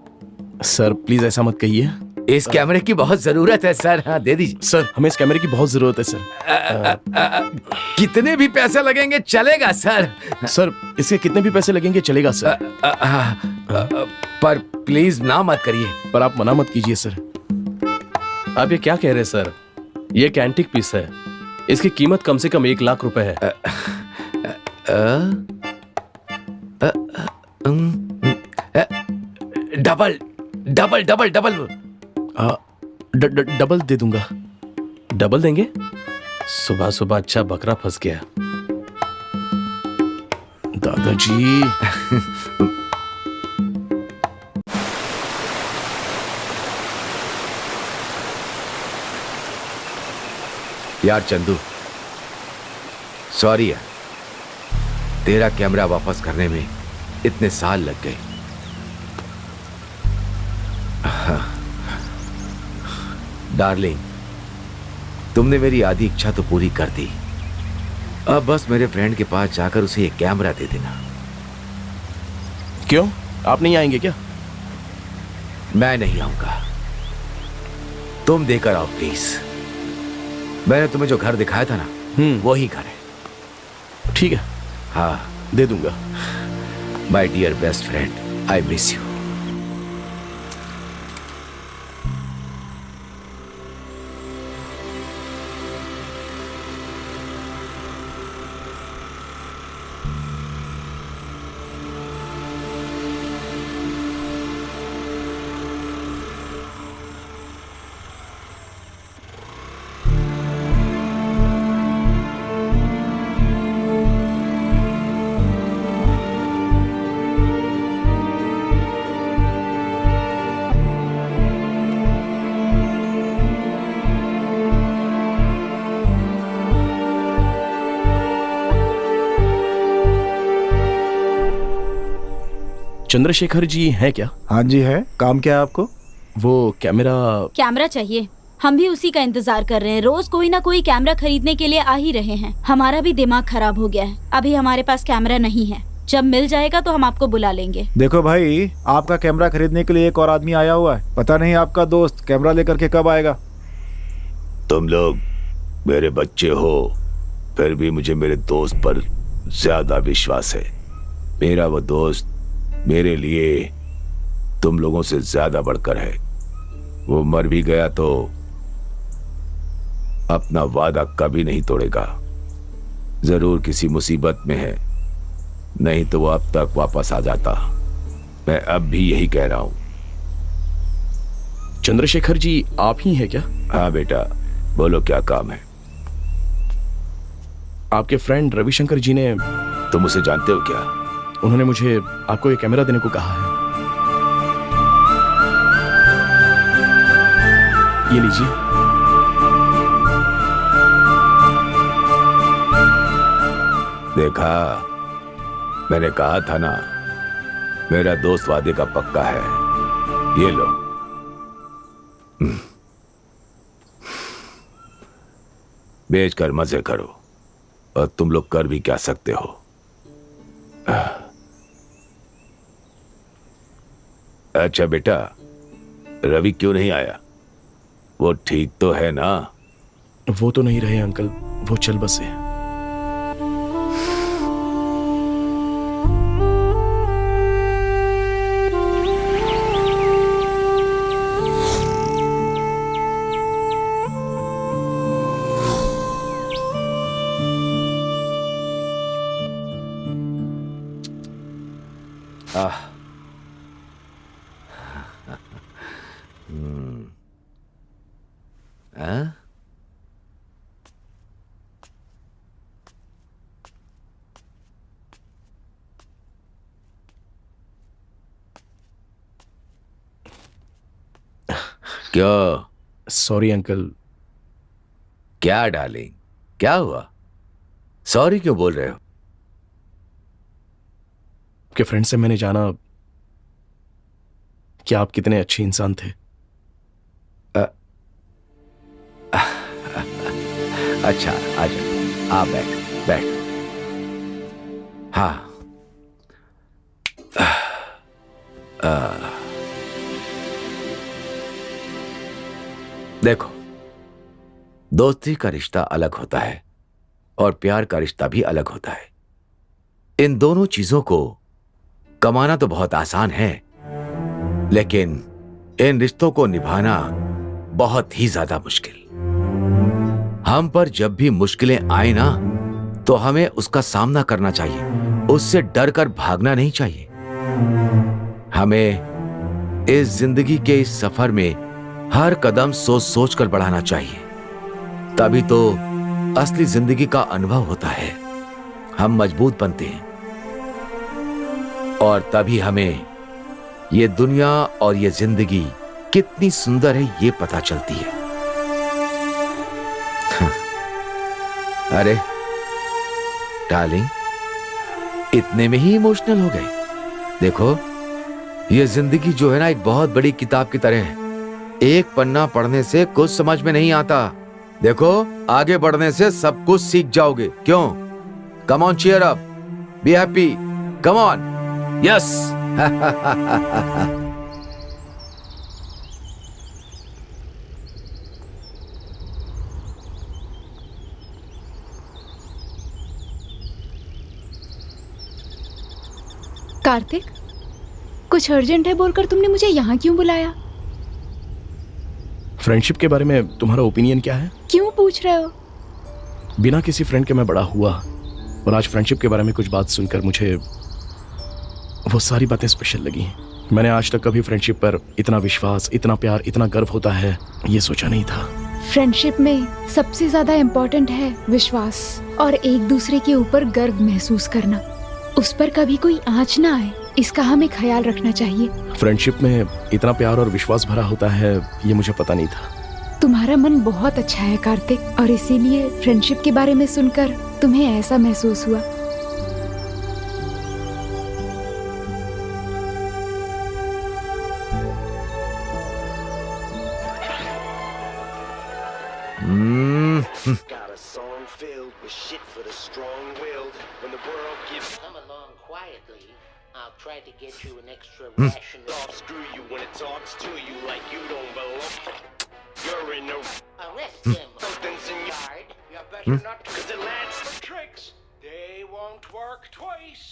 Speaker 1: सर प्लीज ऐसा मत कहिए।
Speaker 5: इस कैमरे की बहुत जरूरत है सर। हाँ दे दीजिए।
Speaker 1: सर हमें इस कैमरे की बहुत जरूरत है सर।
Speaker 5: कितने भी पैसे लगेंगे चलेगा सर।
Speaker 1: सर इसके कितने भी पैसे लगेंगे चलेगा सर।
Speaker 5: पर प्लीज ना मत करिए।
Speaker 1: पर आप मना मत कीजिए सर।
Speaker 2: आप ये क्या कह रहे हैं सर? ये एक एंटीक पीस है, इसकी कीमत कम से कम 1 लाख रुपए है।
Speaker 5: Double double double double
Speaker 1: double दे दूंगा।
Speaker 2: डबल देंगे? सुबह सुबह अच्छा बकरा फंस गया।
Speaker 1: दादाजी
Speaker 5: यार चंदू, सॉरी यार, तेरा कैमरा वापस करने में इतने साल लग गए। डार्लिंग, तुमने मेरी आधी इच्छा तो पूरी कर दी। अब बस मेरे फ्रेंड के पास जाकर उसे ये कैमरा दे देना।
Speaker 1: क्यों, आप नहीं आएंगे क्या?
Speaker 5: मैं नहीं आऊंगा, तुम देकर आओ प्लीज। मैंने तुम्हें जो घर दिखाया था ना, वही घर है।
Speaker 1: ठीक है,
Speaker 5: हाँ
Speaker 1: दे दूंगा।
Speaker 5: My dear best friend, I miss you.
Speaker 1: Chandrashekhar ji हैं क्या?
Speaker 6: हाँ जी है। काम क्या है आपको?
Speaker 1: वो
Speaker 4: कैमरा चाहिए। हम भी उसी का इंतजार कर रहे हैं। रोज कोई ना कोई कैमरा खरीदने के लिए आ ही रहे हैं। हमारा भी दिमाग खराब हो गया है। अभी हमारे पास कैमरा नहीं है, जब मिल जाएगा तो हम आपको बुला लेंगे।
Speaker 6: देखो भाई, आपका कैमरा खरीदने के लिए एक और आदमी आया हुआ है। पता नहीं आपका दोस्त कैमरा लेकर के कब आएगा।
Speaker 5: तुम लोग मेरे बच्चे हो, फिर भी मुझे मेरे दोस्त पर ज्यादा विश्वास है। मेरा वो दोस्त मेरे लिए तुम लोगों से ज्यादा बढ़कर है। वो मर भी गया तो अपना वादा कभी नहीं तोड़ेगा। जरूर किसी मुसीबत में है, नहीं तो वो अब तक वापस आ जाता। मैं अब भी यही कह रहा हूं।
Speaker 1: चंद्रशेखर जी आप ही हैं क्या?
Speaker 5: हाँ बेटा, बोलो क्या काम है?
Speaker 1: आपके फ्रेंड रविशंकर जी ने,
Speaker 5: तुम उसे जानते हो क्या?
Speaker 1: उन्होंने मुझे आपको ये कैमरा देने को कहा है। ये लीजिए।
Speaker 5: देखा, मैंने कहा था ना, मेरा दोस्त वादे का पक्का है। ये लो। बेचकर मजे करो, और तुम लोग कर भी क्या सकते हो। अच्छा बेटा, रवि क्यों नहीं आया? वो ठीक तो है ना?
Speaker 1: वो तो नहीं रहे अंकल, वो चल बसे।
Speaker 5: हाँ? क्यों?
Speaker 1: Sorry uncle.
Speaker 5: क्या डार्लिंग, क्या हुआ? सॉरी क्यों बोल रहे हो?
Speaker 1: आपके फ्रेंड से मैंने जाना कि आप कितने अच्छे इंसान थे।
Speaker 5: अच्छा, आजा, आप बैठ बैठ। हाँ, देखो, दोस्ती का रिश्ता अलग होता है और प्यार का रिश्ता भी अलग होता है। इन दोनों चीजों को कमाना तो बहुत आसान है, लेकिन इन रिश्तों को निभाना बहुत ही ज्यादा मुश्किल। हम पर जब भी मुश्किलें आए ना, तो हमें उसका सामना करना चाहिए, उससे डर कर भागना नहीं चाहिए। हमें इस जिंदगी के इस सफर में हर कदम सोच सोच कर बढ़ाना चाहिए, तभी तो असली जिंदगी का अनुभव होता है। हम मजबूत बनते हैं और तभी हमें ये दुनिया और ये जिंदगी कितनी सुंदर है ये पता चलती है। अरे डार्लिंग, इतने में ही इमोशनल हो गए? देखो, ये जिंदगी जो है ना, एक बहुत बड़ी किताब की तरह है। एक पन्ना पढ़ने से कुछ समझ में नहीं आता, देखो आगे बढ़ने से सब कुछ सीख जाओगे। क्यों? Come on, cheer up, be happy, come on, yes.
Speaker 7: Kartik, कुछ अर्जेंट है बोलकर तुमने मुझे यहाँ क्यों बुलाया?
Speaker 1: फ्रेंडशिप के बारे में तुम्हारा ओपिनियन क्या है?
Speaker 7: क्यों पूछ रहे हो?
Speaker 1: बिना किसी फ्रेंड के मैं बड़ा हुआ, और आज फ्रेंडशिप के बारे में कुछ बात सुनकर मुझे वो सारी बातें स्पेशल लगी। मैंने आज तक कभी फ्रेंडशिप पर इतना विश्वास, इतना प्यार, इतना गर्व होता है, ये सोचा नहीं था।
Speaker 7: फ्रेंडशिप में सबसे ज्यादा इम्पोर्टेंट है विश्वास और एक दूसरे के ऊपर गर्व महसूस करना। उस पर कभी कोई आँच ना आए, इसका हमें ख्याल रखना चाहिए।
Speaker 1: फ्रेंडशिप में इतना प्यार और विश्वास भरा होता है, ये मुझे पता नहीं था।
Speaker 7: तुम्हारा मन बहुत अच्छा है कार्तिक, और इसीलिए फ्रेंडशिप के बारे में सुनकर तुम्हें ऐसा महसूस हुआ।
Speaker 9: Got a song filled with shit for the strong-willed. When the world gives
Speaker 8: Come along quietly. I'll try to get you an extra ration
Speaker 9: off, screw you when it talks to you like you don't belong. You're in the
Speaker 8: Arrest him.
Speaker 9: something's in your
Speaker 8: Guard.
Speaker 9: You better not, cause the lads tricks. They won't work twice.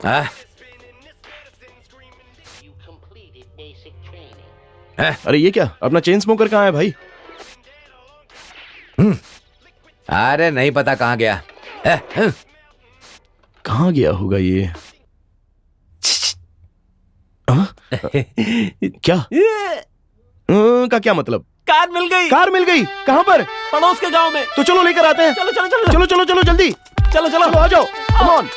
Speaker 5: Ah.
Speaker 9: Spinning this medicine, screaming this.
Speaker 8: You completed basic training.
Speaker 1: अरे ये क्या, अपना chain smoker कहाँ है भाई?
Speaker 5: अरे नहीं पता कहाँ गया।
Speaker 1: कहाँ गया होगा ये? हाँ? क्या? का क्या मतलब?
Speaker 2: कार मिल गई।
Speaker 1: कार मिल गई? कहाँ पर?
Speaker 2: पड़ोस के गांव में।
Speaker 1: तो चलो लेकर आते हैं।
Speaker 2: चलो चलो चलो
Speaker 1: चलो चलो चलो जल्दी।
Speaker 2: चलो चलो
Speaker 1: चलो आ जाओ, कम ऑन।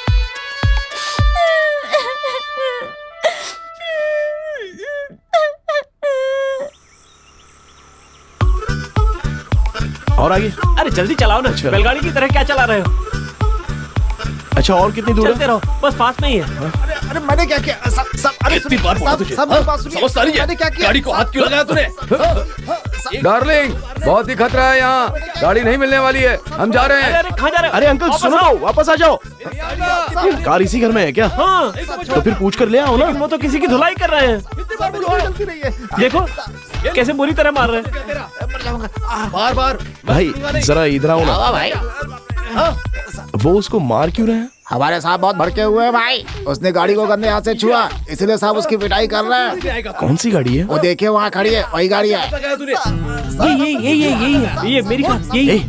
Speaker 1: और आगे?
Speaker 2: अरे जल्दी चलाओ ना, बैलगाड़ी की तरह क्या चला रहे हो?
Speaker 1: अच्छा, और कितनी दूर
Speaker 2: चलते
Speaker 1: है?
Speaker 2: रहो, बस पास में ही है।
Speaker 6: अरे मैंने क्या किया?
Speaker 1: कितनी बार बोला तुझे?
Speaker 6: मैंने क्या किया?
Speaker 1: गाड़ी को हाथ क्यों लगाया तूने?
Speaker 5: डार्लिंग, बहुत ही खतरा है यहाँ, गाड़ी नहीं मिलने वाली है, हम जा रहे
Speaker 2: अरे
Speaker 5: हैं।
Speaker 2: अरे कहाँ जा रहे हो?
Speaker 1: अरे अंकल
Speaker 2: वापस
Speaker 1: सुनो
Speaker 2: आओ।
Speaker 1: तो, वापस आ जाओ। कार इसी घर में है क्या?
Speaker 2: हाँ,
Speaker 1: तो फिर पूछ कर ले आओ ना।
Speaker 2: वो तो किसी की धुलाई कर रहे हैं।
Speaker 6: चलती रही है।
Speaker 2: देखो कैसे बुरी तरह मार रहे हैं।
Speaker 6: बार बार
Speaker 1: भाई जरा इधर आओ ना।
Speaker 8: भाई,
Speaker 1: वो उसको मार क्यों रहे हैं?
Speaker 6: हमारे साहब बहुत भड़के हुए हैं भाई। उसने गाड़ी को गंदे हाथ से छुआ, इसलिए साहब उसकी पिटाई कर रहे हैं।
Speaker 1: कौन सी गाड़ी है?
Speaker 6: वो देखिए वहाँ खड़ी है, वही गाड़ी है।
Speaker 2: ये मेरी कार, यही
Speaker 1: ए,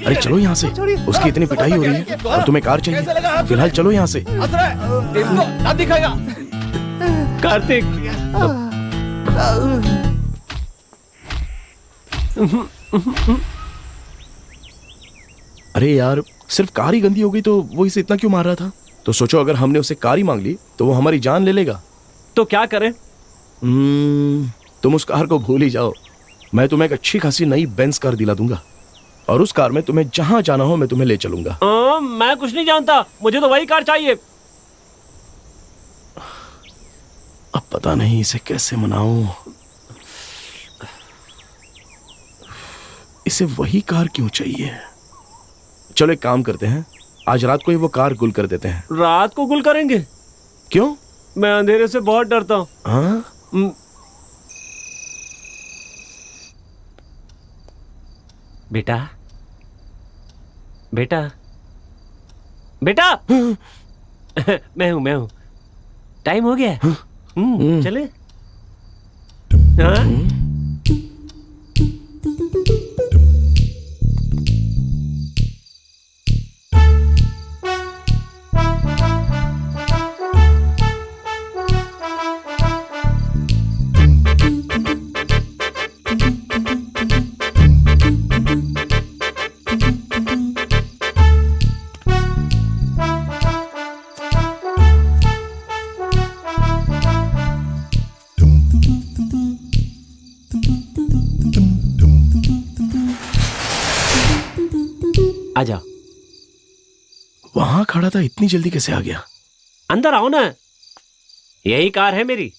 Speaker 1: अरे चलो यहाँ से, उसकी इतनी पिटाई हो रही है और तुम्हें कार चाहिए। फिलहाल चलो यहाँ से।
Speaker 2: कार्तिक,
Speaker 1: अरे यार, सिर्फ कार ही गंदी हो गई तो वो इसे इतना क्यों मार रहा था? तो सोचो अगर हमने उसे कार ही मांग ली तो वो हमारी जान ले लेगा।
Speaker 2: तो क्या करें?
Speaker 1: तुम उस कार को भूल ही जाओ। मैं तुम्हें एक अच्छी खासी नई बेंज कार दिला दूंगा और उस कार में तुम्हें जहां जाना हो मैं तुम्हें ले चलूंगा।
Speaker 2: मैं कुछ नहीं जानता, मुझे तो वही कार चाहिए।
Speaker 1: अब पता नहीं इसे कैसे मनाऊं। इसे वही कार क्यों चाहिए? चलो एक काम करते हैं, आज रात को ही वो कार गुल कर देते हैं।
Speaker 2: रात को गुल करेंगे?
Speaker 1: क्यों?
Speaker 2: मैं अंधेरे से बहुत डरता हूँ।
Speaker 1: हाँ?
Speaker 2: बेटा, बेटा, बेटा। मैं हूँ। टाइम हो गया है। चले। हाँ? आजा।
Speaker 1: वहां खड़ा था, इतनी जल्दी कैसे आ गया?
Speaker 2: अंदर आओ ना, यही कार है मेरी।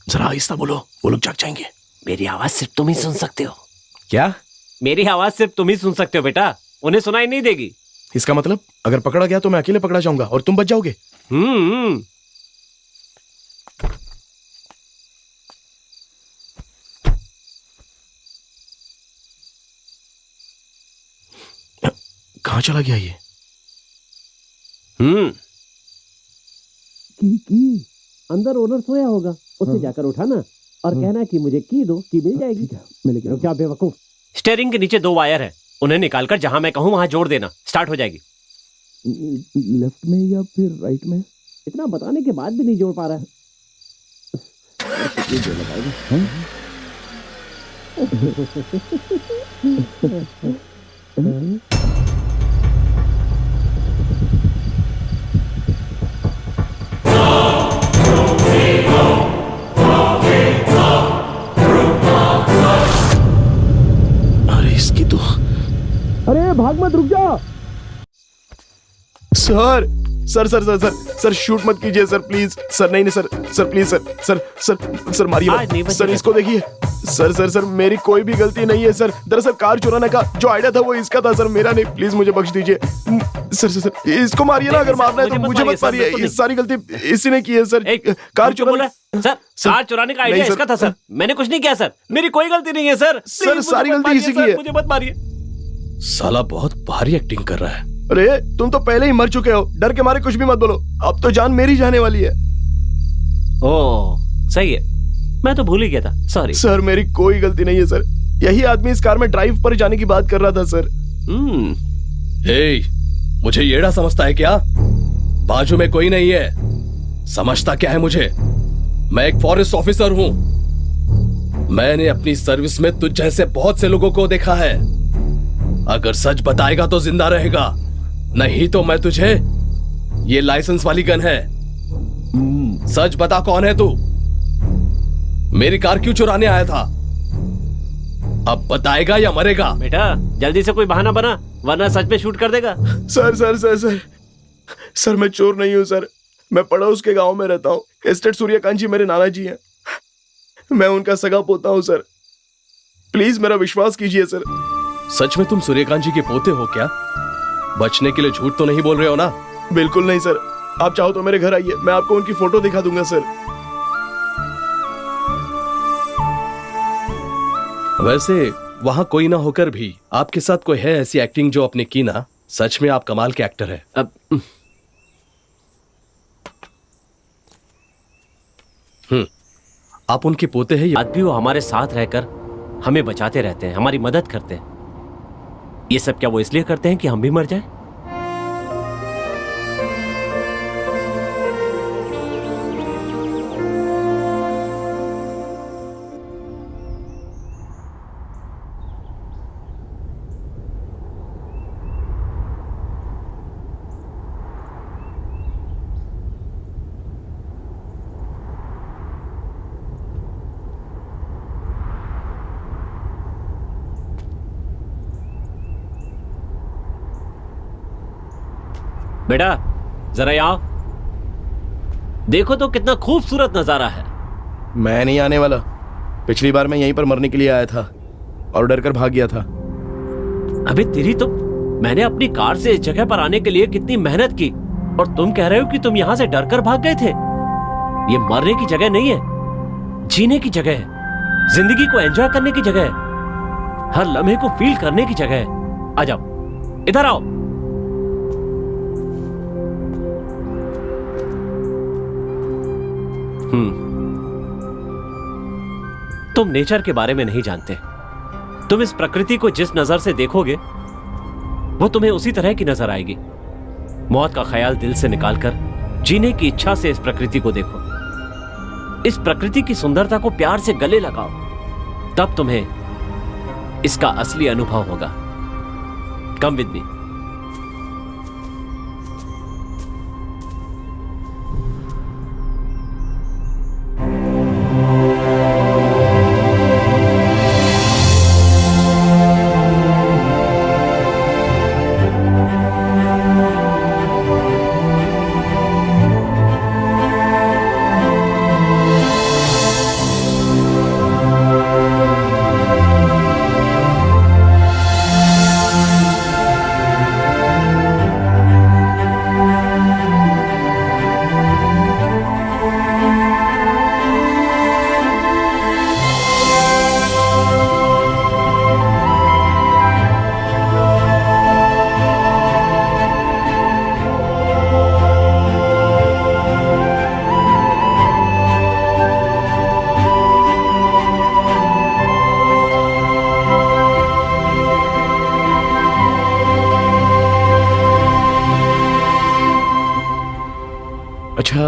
Speaker 1: जरा आहिस्ता बोलो, वो लोग जाग जाएंगे।
Speaker 2: मेरी आवाज सिर्फ तुम ही सुन सकते हो।
Speaker 1: क्या?
Speaker 2: मेरी आवाज सिर्फ तुम ही सुन सकते हो बेटा, उन्हें सुनाई नहीं देगी।
Speaker 1: इसका मतलब अगर पकड़ा गया तो मैं अकेले पकड़ा जाऊंगा और तुम बच जाओगे। कहां चला गया ये?
Speaker 2: की अंदर ओनर सोया होगा, उससे जाकर उठाना और कहना कि मुझे की दो, की मिल जाएगी। मिलेगी। क्या बेवकूफ। स्टेयरिंग के नीचे 2 वायर है, उन्हें निकालकर जहां मैं कहूं वहां जोड़ देना, स्टार्ट हो जाएगी।
Speaker 1: लेफ्ट में या फिर राइट में?
Speaker 2: इतना बताने के बाद भी नहीं जोड़ पा रहा है।
Speaker 1: अरे इसकी तो,
Speaker 2: अरे भाग मत, रुक जा।
Speaker 1: Sir sir sir sir sir sir shoot मत कीजिए सर, प्लीज सर। नहीं नहीं sir, sir please sir, sir sir sir मारिए मत सर, इसको देखिए सर। सर सर मेरी कोई भी गलती नहीं है सर, दरअसल कार चुराने का जो आइडिया था वो इसका था सर, मेरा नहीं। प्लीज मुझे बख्श दीजिए सर। सर सर इसको मारिए ना, अगर मारना है तो मुझे मत मारिए, ये सारी गलती इसी ने की है सर। कार चुराने
Speaker 2: सर, कार चुराने का आइडिया इसका था सर, मैंने कुछ नहीं किया सर, मेरी कोई गलती नहीं है सर।
Speaker 1: सर सारी गलती इसी की है।
Speaker 2: मुझे मत मारिए।
Speaker 1: साला बहुत भारी एक्टिंग कर रहा है। अरे तुम तो पहले ही मर चुके हो, डर के मारे कुछ भी मत बोलो, अब तो जान मेरी जाने वाली है।
Speaker 2: ओह सही है, मैं तो भूल ही गया था, सॉरी
Speaker 1: सर। मेरी कोई गलती नहीं है सर, यही आदमी इस कार में ड्राइव पर जाने की बात कर रहा था सर।
Speaker 10: मुझे येड़ा समझता है क्या? बाजू में कोई नहीं है, समझता क्या है मुझे? मैं एक फॉरेस्ट ऑफिसर हूं। मैंने अपनी सर्विस में तुझ जैसे बहुत से लोगों को देखा है। अगर सच बताएगा तो जिंदा रहेगा, नहीं तो मैं तुझे, ये लाइसेंस वाली गन है, सच बता कौन है तू? मेरी कार क्यों चुराने आया था? अब बताएगा या मरेगा?
Speaker 2: बेटा जल्दी से कोई बहाना बना, वरना सच में शूट कर देगा।
Speaker 1: Sir sir sir sir sir मैं चोर नहीं हूं सर, मैं पड़ोस के गांव में रहता हूं। एस्टेट सूर्यकांत जी मेरे नाना जी हैं, मैं उनका सगा पोता हूं सर, प्लीज मेरा विश्वास कीजिए सर।
Speaker 10: सच में तुम सूर्यकांत जी के पोते हो क्या? बचने के लिए झूठ तो नहीं बोल रहे हो ना?
Speaker 1: बिल्कुल नहीं सर, आप चाहो तो मेरे घर आइए, मैं आपको उनकी फोटो दिखा दूंगा सर।
Speaker 10: वैसे वहां कोई ना होकर भी आपके साथ कोई है ऐसी एक्टिंग जो आपने की ना? सच में आप कमाल के एक्टर हैं।
Speaker 2: अब
Speaker 10: आप उनके पोते हैं?
Speaker 2: आज भी वो हमारे साथ रहकर हमें बचाते रहते हैं, हमारी मदद करते हैं। ये सब क्या वो इसलिए करते हैं कि हम भी मर जाएं? बेटा जरा यहाँ देखो तो कितना खूबसूरत नजारा है।
Speaker 1: मैं नहीं आने वाला। पिछली बार मैं यहीं पर मरने के लिए आया था और डर कर भाग गया था।
Speaker 2: अबे तेरी तो, मैंने अपनी कार से इस जगह पर आने के लिए कितनी मेहनत की और तुम कह रहे हो कि तुम यहाँ से डर कर भाग गए थे। ये मरने की जगह नहीं है, जीने की जगह है, जिंदगी को एंजॉय करने की जगह है, हर लम्हे को फील करने की जगह है। आ जाओ, इधर आओ। तुम नेचर के बारे में नहीं जानते। तुम इस प्रकृति को जिस नजर से देखोगे वो तुम्हें उसी तरह की नजर आएगी। मौत का ख्याल दिल से निकालकर जीने की इच्छा से इस प्रकृति को देखो। इस प्रकृति की सुंदरता को प्यार से गले लगाओ, तब तुम्हें इसका असली अनुभव होगा। Come with me.
Speaker 1: अच्छा,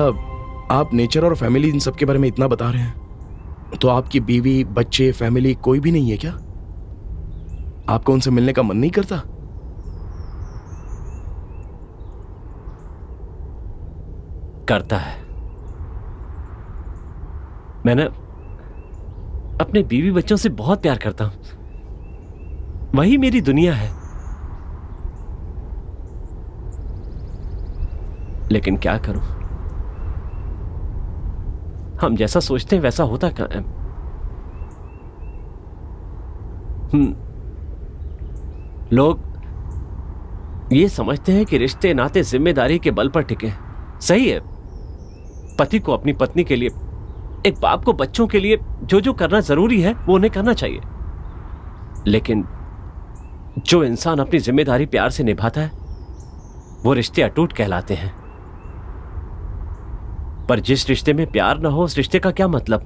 Speaker 1: आप नेचर और फैमिली इन सब के बारे में इतना बता रहे हैं, तो आपकी बीवी, बच्चे, फैमिली कोई भी नहीं है क्या? आपको उनसे मिलने का मन नहीं करता?
Speaker 2: करता है। मैं ना अपने बीवी बच्चों से बहुत प्यार करता हूं। वही मेरी दुनिया है। लेकिन क्या करूं, हम जैसा सोचते हैं वैसा होता कहां है। लोग ये समझते हैं कि रिश्ते नाते जिम्मेदारी के बल पर टिके हैं। सही है, पति को अपनी पत्नी के लिए, एक बाप को बच्चों के लिए जो जो करना जरूरी है वो उन्हें करना चाहिए। लेकिन जो इंसान अपनी जिम्मेदारी प्यार से निभाता है वो रिश्ते अटूट कहलाते हैं। पर जिस रिश्ते में प्यार ना हो उस रिश्ते का क्या मतलब?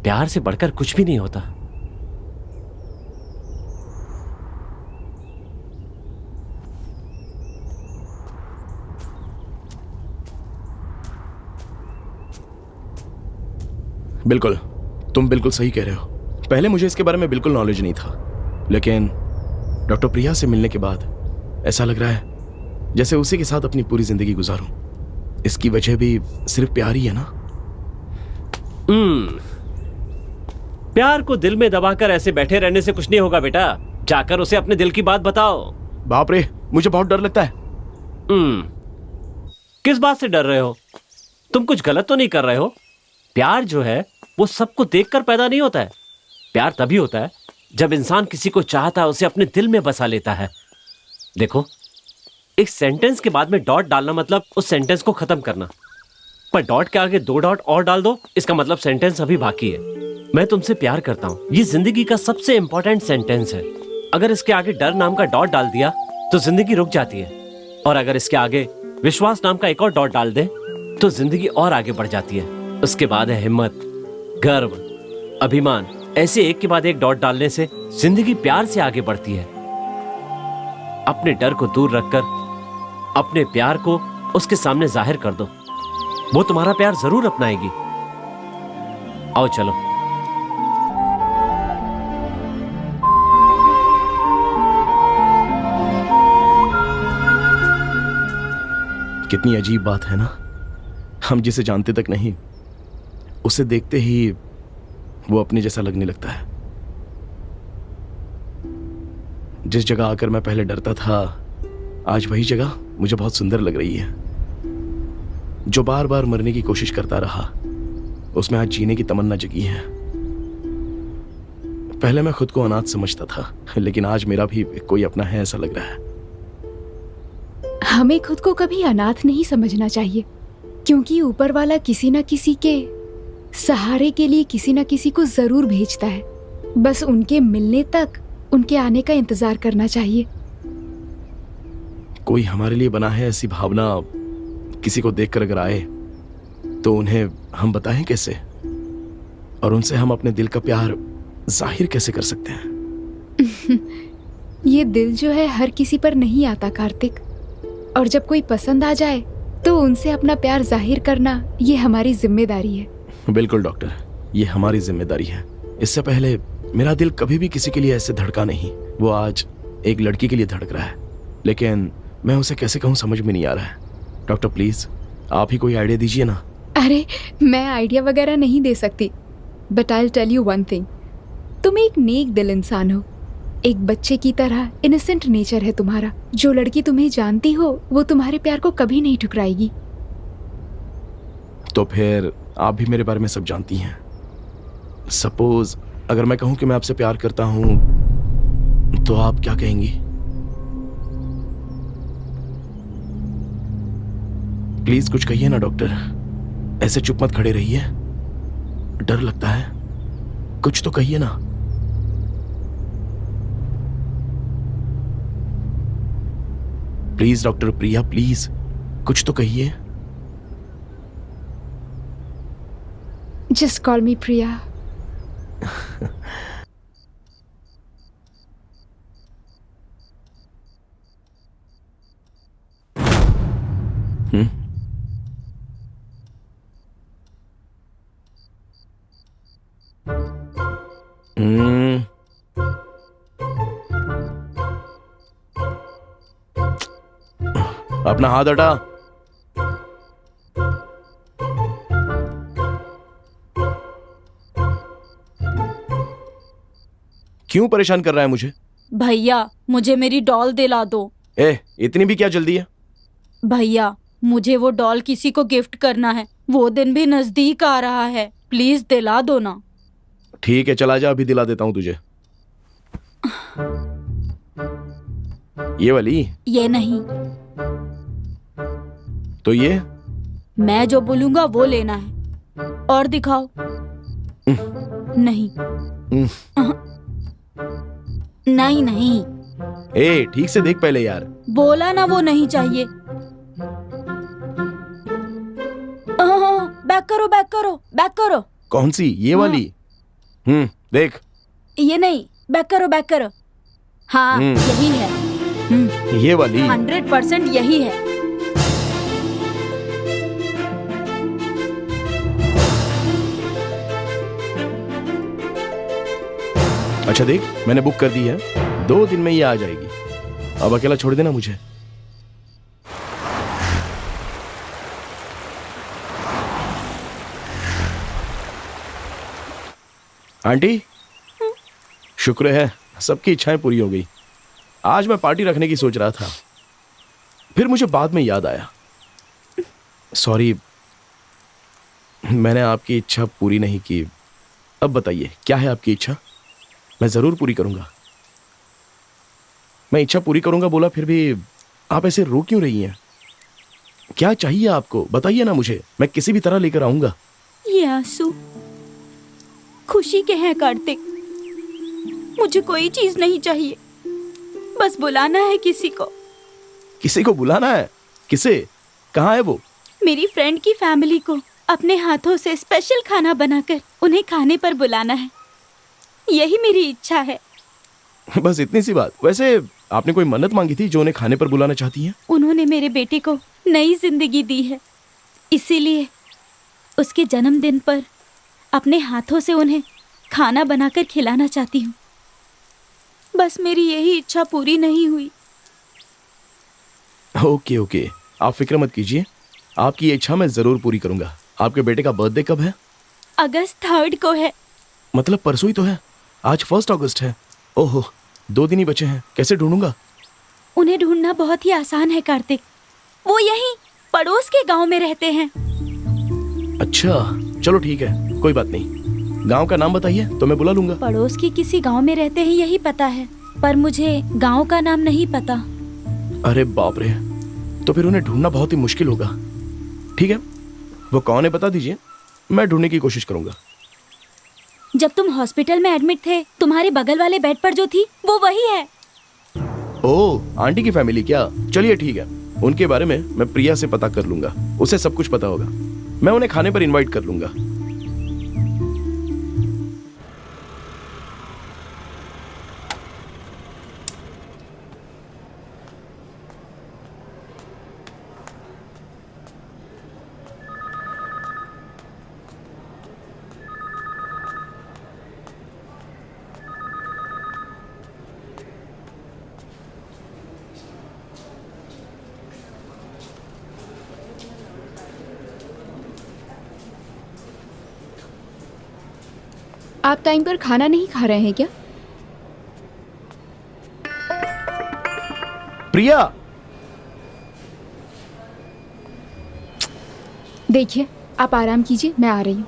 Speaker 2: प्यार से बढ़कर कुछ भी नहीं होता।
Speaker 1: बिल्कुल, तुम बिल्कुल सही कह रहे हो। पहले मुझे इसके बारे में बिल्कुल नॉलेज नहीं था, लेकिन डॉक्टर प्रिया से मिलने के बाद ऐसा लग रहा है जैसे उसी के साथ अपनी पूरी जिंदगी गुजारूं। इसकी वजह भी सिर्फ प्यार ही है ना?
Speaker 2: प्यार को दिल में दबाकर ऐसे बैठे रहने से कुछ नहीं होगा बेटा। जाकर उसे अपने दिल की बात बताओ।
Speaker 1: बाप रे, मुझे बहुत डर लगता है।
Speaker 2: किस बात से डर रहे हो? तुम कुछ गलत तो नहीं कर रहे हो? प्यार जो है वो सबको देखकर पैदा नहीं होता है। प्यार तभी होता है जब इंसान किसी को चाहता है, उसे अपने दिल में बसा लेता है। देखो, एक सेंटेंस के बाद में डॉट डालना मतलब उस सेंटेंस को खत्म करना, पर डॉट के आगे 2 डॉट और डाल दो, इसका मतलब सेंटेंस अभी बाकी है। मैं तुमसे प्यार करता हूँ, ये जिंदगी का सबसे इंपॉर्टेंट सेंटेंस है। अगर इसके आगे डर नाम का डॉट डाल दिया तो जिंदगी रुक जाती है, और अगर इसके आगे विश्वास नाम का एक और डॉट डाल दे तो जिंदगी और आगे बढ़ जाती है। उसके बाद है हिम्मत, गर्व, अभिमान। ऐसे एक के बाद एक डॉट डालने से जिंदगी प्यार से आगे बढ़ती है। अपने डर को दूर रखकर अपने प्यार को उसके सामने जाहिर कर दो। वो तुम्हारा प्यार जरूर अपनाएगी। आओ चलो।
Speaker 1: कितनी अजीब बात है ना, हम जिसे जानते तक नहीं उसे देखते ही वो अपने जैसा लगने लगता है। जिस जगह आकर मैं पहले डरता था, आज वही जगह मुझे बहुत सुंदर लग रही है। जो बार बार मरने की कोशिश करता रहा, उसमें आज जीने की तमन्ना जगी है। पहले मैं खुद को अनाथ समझता था, लेकिन आज मेरा भी कोई अपना है ऐसा लग रहा है।
Speaker 7: हमें खुद को कभी अनाथ नहीं समझना चाहिए, क्योंकि ऊपर वाला किसी न किसी के सहारे के लिए किसी न किसी को जरूर भेजता है। बस उनके मिलने तक उनके आने का इंतजार करना चाहिए।
Speaker 1: कोई हमारे लिए बना है ऐसी भावना किसी को देखकर अगर आए तो उन्हें हम बताएं कैसे, और उनसे हम अपने दिल का प्यार जाहिर कैसे कर सकते हैं?
Speaker 7: ये दिल जो है हर किसी पर नहीं आता कार्तिक, और जब कोई पसंद आ जाए तो उनसे अपना प्यार जाहिर करना ये हमारी जिम्मेदारी है।
Speaker 1: बिल्कुल डॉक्टर, ये हमारी जिम्मेदारी है। इससे पहले मेरा दिल कभी भी किसी के लिए ऐसे धड़का नहीं। वो आज एक लड़की के लिए धड़क रहा है, लेकिन मैं उसे कैसे कहूँ समझ में नहीं आ रहा है। डॉक्टर प्लीज आप ही कोई आइडिया दीजिए ना।
Speaker 7: अरे मैं आइडिया वगैरह नहीं दे सकती, but I will tell you one thing. तुम एक नेक दिल इंसान हो, एक बच्चे की तरह इनोसेंट नेचर है तुम्हारा। जो लड़की तुम्हें जानती हो वो तुम्हारे प्यार को कभी नहीं ठुकराएगी।
Speaker 1: तो फिर आप भी मेरे बारे में सब जानती हैं। सपोज अगर मैं कहूं कि मैं आपसे प्यार करता हूं तो आप क्या कहेंगी? प्लीज कुछ कहिए ना डॉक्टर, ऐसे चुप मत खड़े रहिए, डर लगता है। कुछ तो कहिए ना। प्लीज डॉक्टर प्रिया, प्लीज कुछ तो कहिए।
Speaker 7: जस्ट कॉल मी प्रिया।
Speaker 1: अपना हाथ हटा। क्यों परेशान कर रहा है मुझे?
Speaker 4: भैया मुझे मेरी डॉल दिला दो।
Speaker 1: इतनी भी क्या जल्दी है?
Speaker 4: भैया मुझे वो डॉल किसी को गिफ्ट करना है, वो दिन भी नजदीक आ रहा है, प्लीज दिला दो ना।
Speaker 1: ठीक है चला जा, अभी दिला देता हूं तुझे। ये वाली?
Speaker 4: ये नहीं।
Speaker 1: तो ये?
Speaker 4: मैं जो बोलूंगा वो लेना है। और दिखाओ। नहीं। नहीं नहीं।
Speaker 1: ठीक से देख पहले यार।
Speaker 4: बोला ना वो नहीं चाहिए। बैक करो बैक करो बैक करो।
Speaker 1: कौन सी? ये वाली? देख।
Speaker 4: ये नहीं, बैक करो बैक करो। हाँ यही है।
Speaker 1: ये वाली?
Speaker 4: 100% यही है।
Speaker 1: अच्छा देख, मैंने बुक कर दी है, 2 दिन में ये आ जाएगी। अब अकेला छोड़ देना मुझे। आंटी शुक्र है सबकी इच्छाएं पूरी हो गई। आज मैं पार्टी रखने की सोच रहा था, फिर मुझे बाद में याद आया। सॉरी, मैंने आपकी इच्छा पूरी नहीं की। अब बताइए क्या है आपकी इच्छा? मैं जरूर पूरी करूंगा। मैं इच्छा पूरी करूंगा बोला, फिर भी आप ऐसे रो क्यों रही हैं? क्या चाहिए आपको? बताइए ना मुझे, मैं किसी भी तरह लेकर आऊंगा।
Speaker 4: ये आंसू खुशी के हैं कार्तिक। मुझे कोई चीज नहीं चाहिए, बस बुलाना है किसी को।
Speaker 1: किसी को बुलाना है? किसे? कहाँ है वो?
Speaker 4: मेरी फ्रेंड की फैमिली को अपने हाथों से स्पेशल खाना बनाकर उन्हें खाने पर बुलाना है। यही मेरी इच्छा है।
Speaker 1: बस इतनी सी बात? वैसे आपने कोई मन्नत मांगी थी जो उन्हें खाने पर बुलाना चाहती हैं?
Speaker 4: उन्होंने मेरे बेटे को नई जिंदगी दी है, इसीलिए उसके जन्मदिन पर अपने हाथों से उन्हें खाना बनाकर खिलाना चाहती हूँ। बस मेरी यही इच्छा पूरी नहीं हुई।
Speaker 1: ओके ओके, आप फिक्र मत कीजिए, आपकी ये इच्छा मैं जरूर पूरी करूंगा। आपके बेटे का बर्थडे कब है?
Speaker 4: अगस्त 3 को है।
Speaker 1: मतलब परसों ही तो है, आज 1 अगस्त है। ओहो, 2 दिन ही बचे हैं, कैसे ढूंढूंगा?
Speaker 4: उन्हें ढूंढना बहुत ही आसान है कार्तिक, वो यहीं पड़ोस के गांव में रहते हैं।
Speaker 1: अच्छा चलो ठीक है, कोई बात नहीं। गांव का नाम बताइए तो मैं बुला लूंगा।
Speaker 4: पड़ोस के किसी गांव में रहते हैं यही पता है, पर मुझे गांव का नाम नहीं पता।
Speaker 1: अरे बाप रे, तो फिर उन्हें ढूंढना बहुत ही मुश्किल होगा। ठीक है, वो कौन है बता दीजिए, मैं ढूंढने की कोशिश करूंगा।
Speaker 4: जब तुम हॉस्पिटल में एडमिट थे, तुम्हारे बगल वाले बेड पर जो थी वो वही है।
Speaker 1: ओह, आंटी की फैमिली क्या? चलिए ठीक है, उनके बारे में मैं प्रिया से पता कर लूंगा, उसे सब कुछ पता होगा। मैं उन्हें खाने पर इनवाइट कर लूंगा।
Speaker 7: आप टाइम पर खाना नहीं खा रहे हैं क्या?
Speaker 1: प्रिया,
Speaker 7: देखिए, आप आराम कीजिए, मैं आ रही हूँ।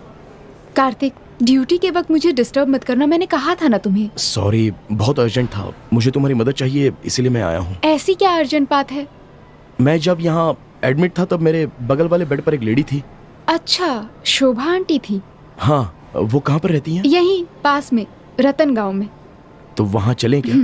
Speaker 7: कार्तिक, ड्यूटी के वक्त मुझे डिस्टर्ब मत करना, मैंने कहा था ना तुम्हें।
Speaker 1: सॉरी, बहुत अर्जेंट था, मुझे तुम्हारी मदद चाहिए, इसीलिए मैं आया हूँ।
Speaker 7: ऐसी क्या अर्जेंट बात है?
Speaker 1: मैं जब यहाँ एडमिट था तब मेरे बगल वाले बेड पर एक लेडी थी।
Speaker 7: अच्छा, शोभा आंटी थी।
Speaker 1: हाँ, वो कहाँ पर रहती हैं?
Speaker 7: यहीं पास में, रतन गांव में।
Speaker 1: तो वहाँ चलें क्या?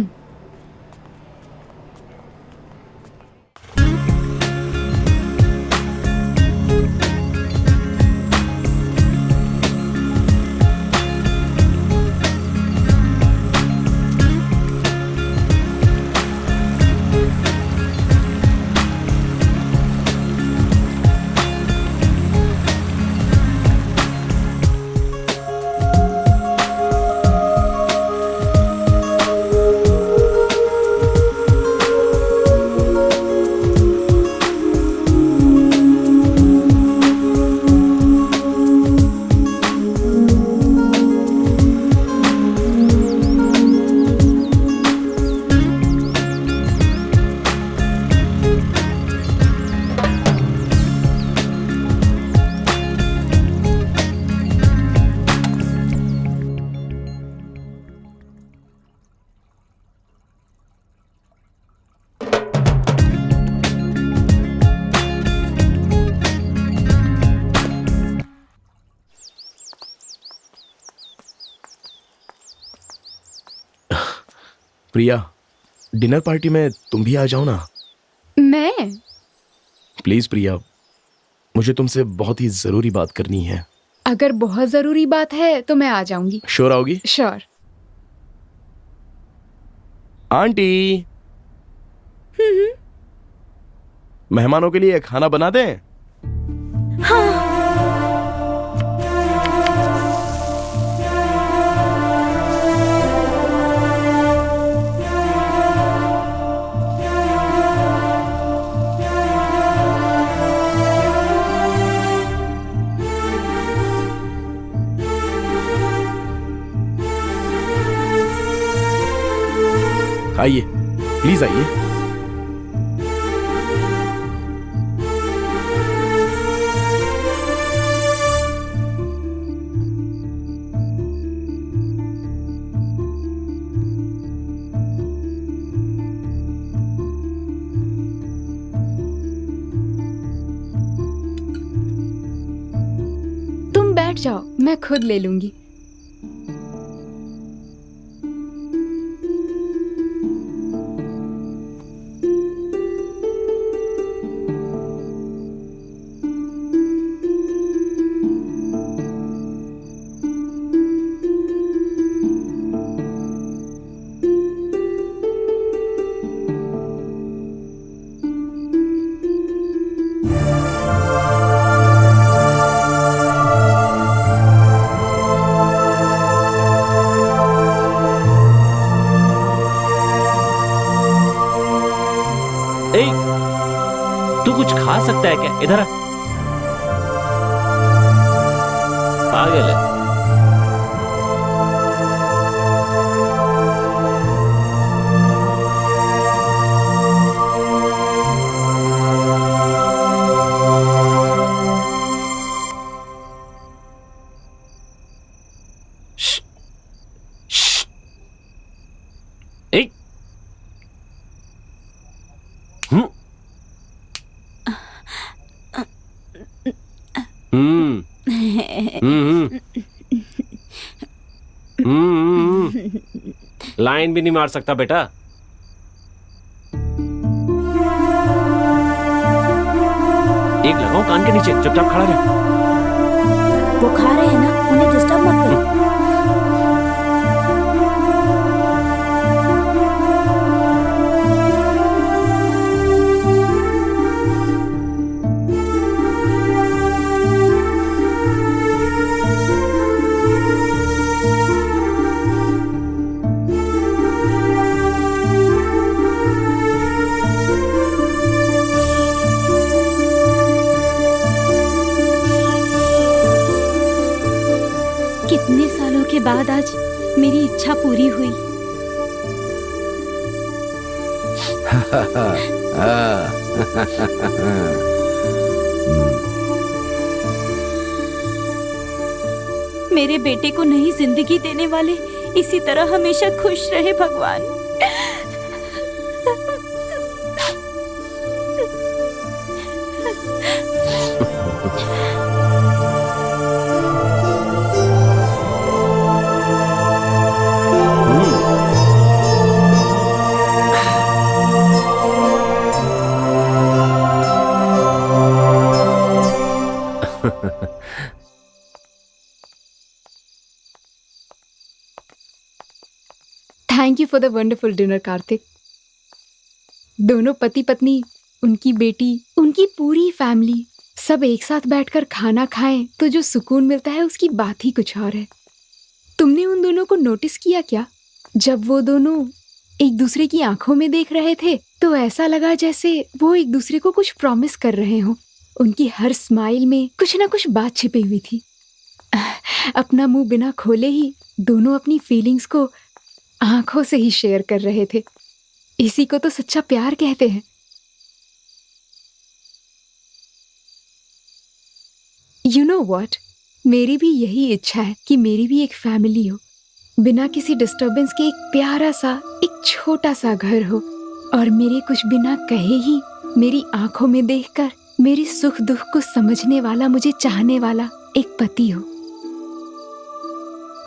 Speaker 1: प्रिया, डिनर पार्टी में तुम भी आ जाओ ना।
Speaker 7: मैं?
Speaker 1: प्लीज प्रिया, मुझे तुमसे बहुत ही जरूरी बात करनी है।
Speaker 7: अगर बहुत जरूरी बात है तो मैं आ जाऊंगी।
Speaker 1: श्योर आओगी?
Speaker 7: श्योर।
Speaker 1: आंटी, मेहमानों के लिए खाना बना दें? आइए, प्लीज आइए।
Speaker 7: तुम बैठ जाओ, मैं खुद ले लूंगी।
Speaker 2: ए, तू कुछ खा सकता है क्या? इधर आ। पागल है। लाइन भी नहीं मार सकता बेटा। एक लगाओ कान के नीचे, चुपचाप खड़ा रहे।
Speaker 4: वो खा रहे हैं ना, उन्हें डिस्टर्ब मत करो। कितने सालों के बाद आज मेरी इच्छा पूरी हुई। मेरे बेटे को नई जिंदगी देने वाले इसी तरह हमेशा खुश रहे भगवान।
Speaker 7: Thank you for the wonderful dinner Kartik. दोनों पति पत्नी, उनकी बेटी, उनकी पूरी फैमिली सब एक साथ बैठकर खाना खाएं तो जो सुकून मिलता है उसकी बात ही कुछ और है। तुमने उन दोनों को नोटिस किया क्या? जब वो दोनों एक दूसरे की आंखों में देख रहे थे तो ऐसा लगा जैसे वो एक दूसरे को कुछ प्रॉमिस कर रहे हों। उनकी हर स्माइल में कुछ ना कुछ बात छिपी हुई थी। अपना मुंह बिना खोले ही दोनों अपनी फीलिंग्स को आंखों से ही शेयर कर रहे थे। इसी को तो सच्चा प्यार कहते हैं। यू नो व्हाट, मेरी भी यही इच्छा है कि मेरी भी एक फैमिली हो, बिना किसी डिस्टरबेंस के एक प्यारा सा, एक छोटा सा घर हो, और मेरे कुछ बिना कहे ही मेरी आंखों में देखकर मेरी सुख दुख को समझने वाला, मुझे चाहने वाला एक पति हो,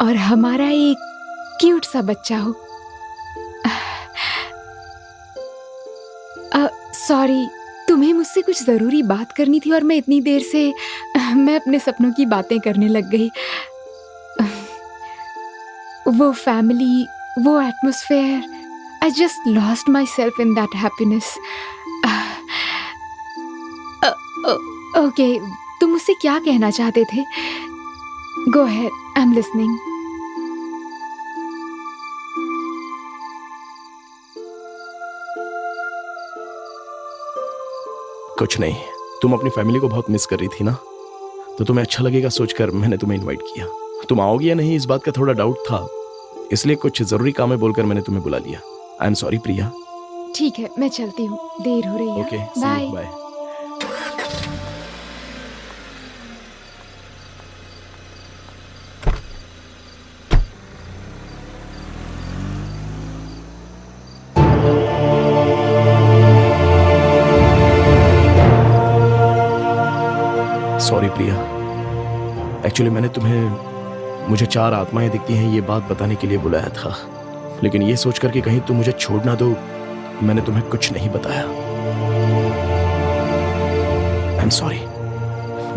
Speaker 7: और हमारा एक क्यूट सा बच्चा हो। सॉरी, तुम्हें मुझसे कुछ जरूरी बात करनी थी और मैं इतनी देर से मैं अपने सपनों की बातें करने लग गई। वो फैमिली, वो atmosphere, I just lost my self in that happiness. Okay, तुम मुझसे क्या कहना चाहते थे? Go ahead, I am listening.
Speaker 1: कुछ नहीं, तुम अपनी फैमिली को बहुत मिस कर रही थी ना, तो तुम्हें अच्छा लगेगा सोचकर मैंने तुम्हें इनवाइट किया। तुम आओगी या नहीं इस बात का थोड़ा डाउट था, इसलिए कुछ जरूरी काम है बोलकर मैंने तुम्हें बुला लिया। I am sorry Priya.
Speaker 7: ठीक है, मैं चलती हूँ, देर हो रही है।
Speaker 1: Okay,
Speaker 7: bye.
Speaker 1: Bye. Sorry Priya, actually मैंने तुम्हें मुझे 4 आत्माएं दिखती हैं ये बात बताने के लिए बुलाया था, लेकिन ये सोच करके कहीं तुम मुझे छोड़ ना दो, मैंने तुम्हें कुछ नहीं बताया। आई एम सॉरी।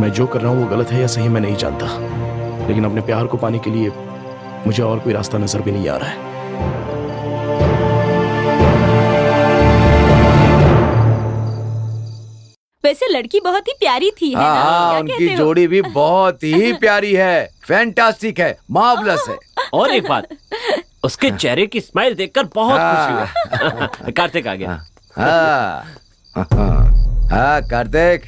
Speaker 1: मैं जो कर रहा हूं वो गलत है या सही मैं नहीं जानता, लेकिन अपने प्यार को पाने के लिए मुझे और कोई रास्ता नजर भी नहीं आ रहा है।
Speaker 4: वैसे लड़की बहुत ही प्यारी थी, है ना?
Speaker 5: हाँ,
Speaker 4: क्या
Speaker 5: उनकी
Speaker 4: कहते हो?
Speaker 5: जोड़ी भी बहुत ही प्यारी है, फैंटास्टिक है, मार्वलस है।
Speaker 2: और एक बात, उसके चेहरे की स्माइल देखकर बहुत खुशी हुई। कार्तिक आ गया।
Speaker 5: हाँ, हाँ कार्तिक।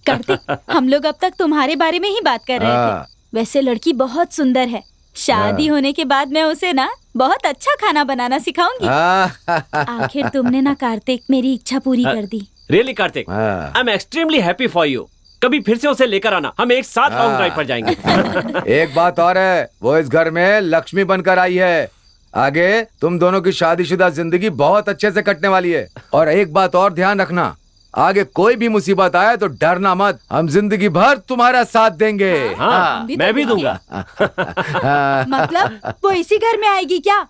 Speaker 4: कार्तिक, हम लोग अब तक तुम्हारे बारे में ही बात कर रहे
Speaker 5: हाँ।
Speaker 4: थे। वैसे लड़की बहुत सुंदर है। शादी होने के बाद मैं उसे ना बहुत अच्छा खाना बनाना सिखाऊंगी। आखिर तुमने ना कार्तिक मेरी इच्छा पूरी कर दी।
Speaker 2: Really Kartik, I am extremely happy for you. कभी फिर से उसे लेकर आना, हम एक साथ लॉन्ग ड्राइव पर जाएंगे।
Speaker 5: एक बात और है, वो इस घर में लक्ष्मी बनकर आई है। आगे तुम दोनों की शादीशुदा जिंदगी बहुत अच्छे से कटने वाली है। और एक बात और ध्यान रखना, आगे कोई भी मुसीबत आए तो डरना मत, हम जिंदगी भर तुम्हारा साथ देंगे।
Speaker 2: हाँ, मैं भी दूंगा।
Speaker 4: मतलब वो इसी घर में आएगी क्या?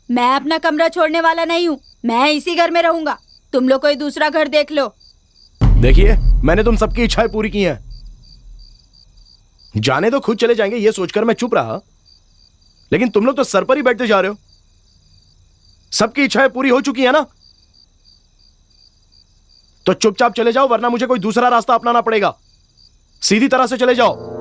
Speaker 4: मैं अपना कमरा छोड़ने वाला नहीं हूँ, मैं इसी घर में रहूंगा। तुम लोग कोई दूसरा घर देख लो।
Speaker 1: देखिए, मैंने तुम सबकी इच्छाएं पूरी की हैं। जाने तो खुद चले जाएंगे ये सोचकर मैं चुप रहा, लेकिन तुम लोग तो सर पर ही बैठते जा रहे हो। सबकी इच्छाएं पूरी हो चुकी है ना, तो चुपचाप चले जाओ, वरना मुझे कोई दूसरा रास्ता अपनाना पड़ेगा। सीधी तरह से चले जाओ।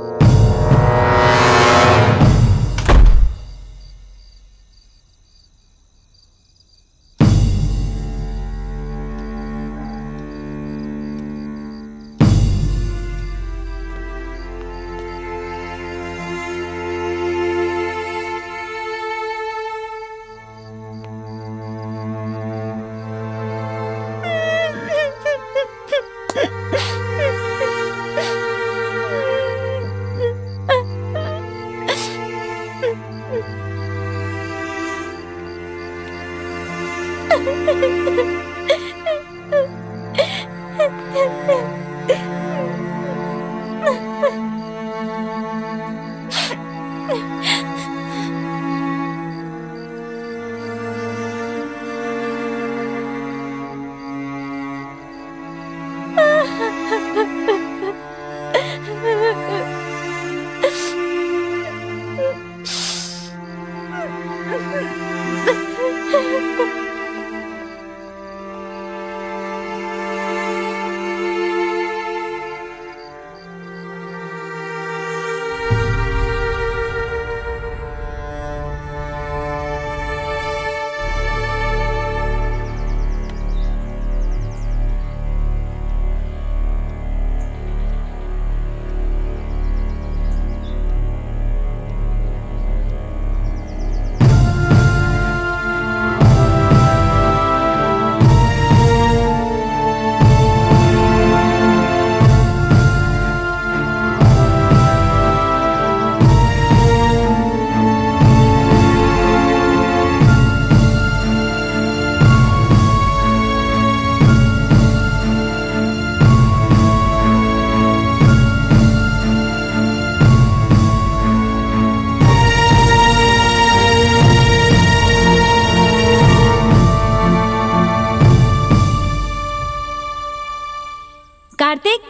Speaker 4: कार्तिक,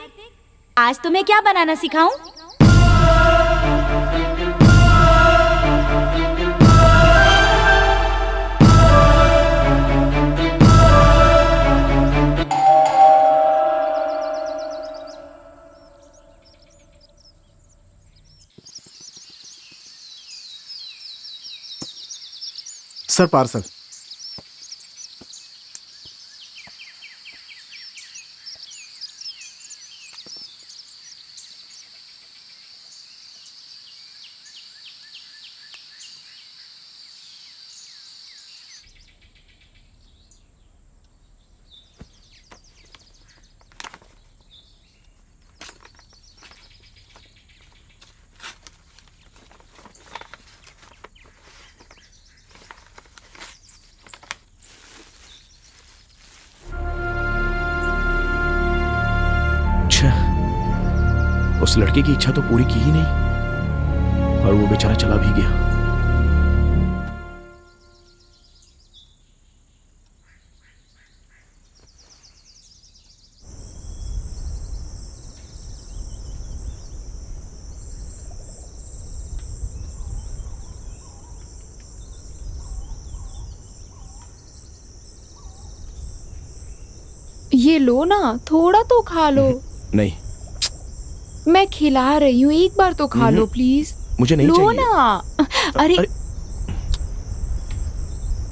Speaker 4: आज तुम्हें क्या बनाना सिखाऊं?
Speaker 6: Sir parcel.
Speaker 1: उस लड़के की इच्छा तो पूरी की ही नहीं, और वो बेचारा चला भी गया।
Speaker 7: ये लो ना, थोड़ा तो खा लो।
Speaker 1: नहीं,
Speaker 7: मैं खिला रही हूँ, एक बार तो खा लो प्लीज।
Speaker 1: मुझे नहीं
Speaker 7: लो
Speaker 1: चाहिए।
Speaker 7: ना। अरे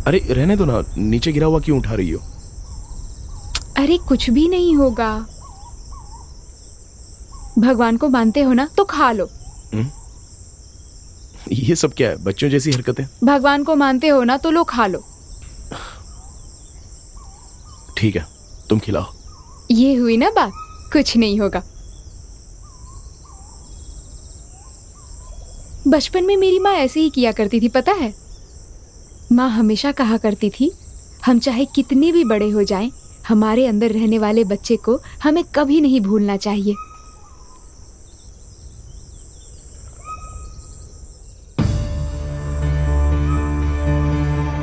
Speaker 1: अरे रहने दो ना, नीचे गिरा हुआ क्यों उठा रही हो?
Speaker 7: अरे कुछ भी नहीं होगा। भगवान को मानते हो ना, तो खा लो।
Speaker 1: ये सब क्या है, बच्चों जैसी हरकतें?
Speaker 7: भगवान को मानते हो ना, तो लो, खा लो।
Speaker 1: ठीक है, तुम खिलाओ।
Speaker 7: ये हुई ना बात, कुछ नहीं होगा। बचपन में मेरी माँ ऐसे ही किया करती थी, पता है। माँ हमेशा कहा करती थी, हम चाहे कितने भी बड़े हो जाएं, हमारे अंदर रहने वाले बच्चे को हमें कभी नहीं भूलना चाहिए।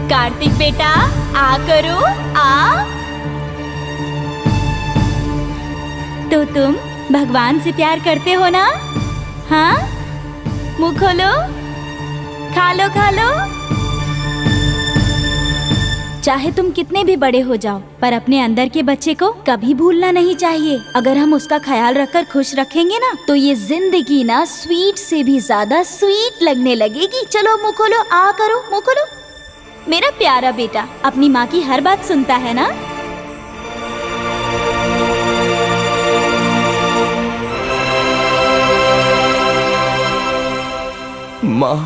Speaker 4: कार्तिक बेटा, आ करो, आ। तो तुम भगवान से प्यार करते हो ना? हाँ, मुंह खोलो, खा लो खा लो। चाहे तुम कितने भी बड़े हो जाओ, पर अपने अंदर के बच्चे को कभी भूलना नहीं चाहिए। अगर हम उसका ख्याल रखकर खुश रखेंगे ना, तो ये जिंदगी ना स्वीट से भी ज्यादा स्वीट लगने लगेगी। चलो मुंह खोलो, आ करो, मुंह खोलो। मेरा प्यारा बेटा अपनी माँ की हर बात सुनता है ना?
Speaker 1: माँ,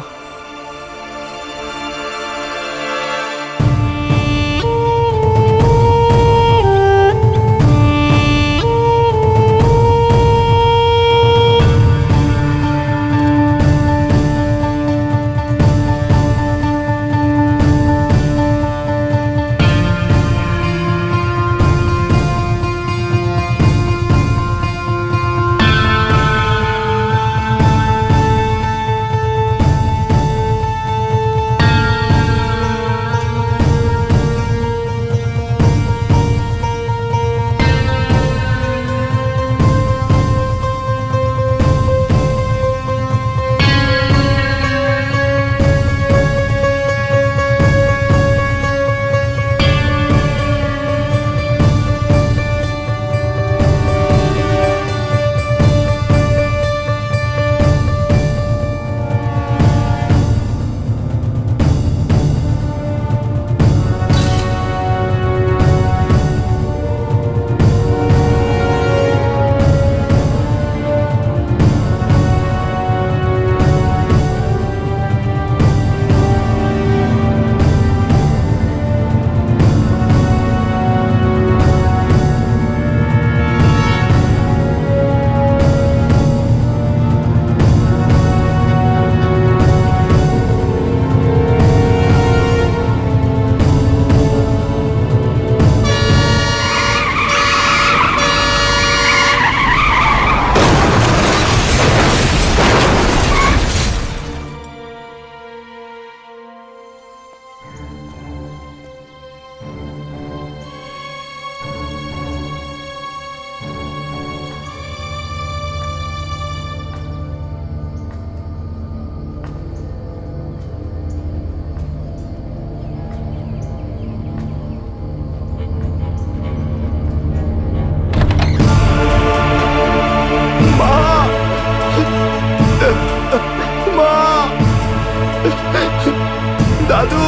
Speaker 1: दादू,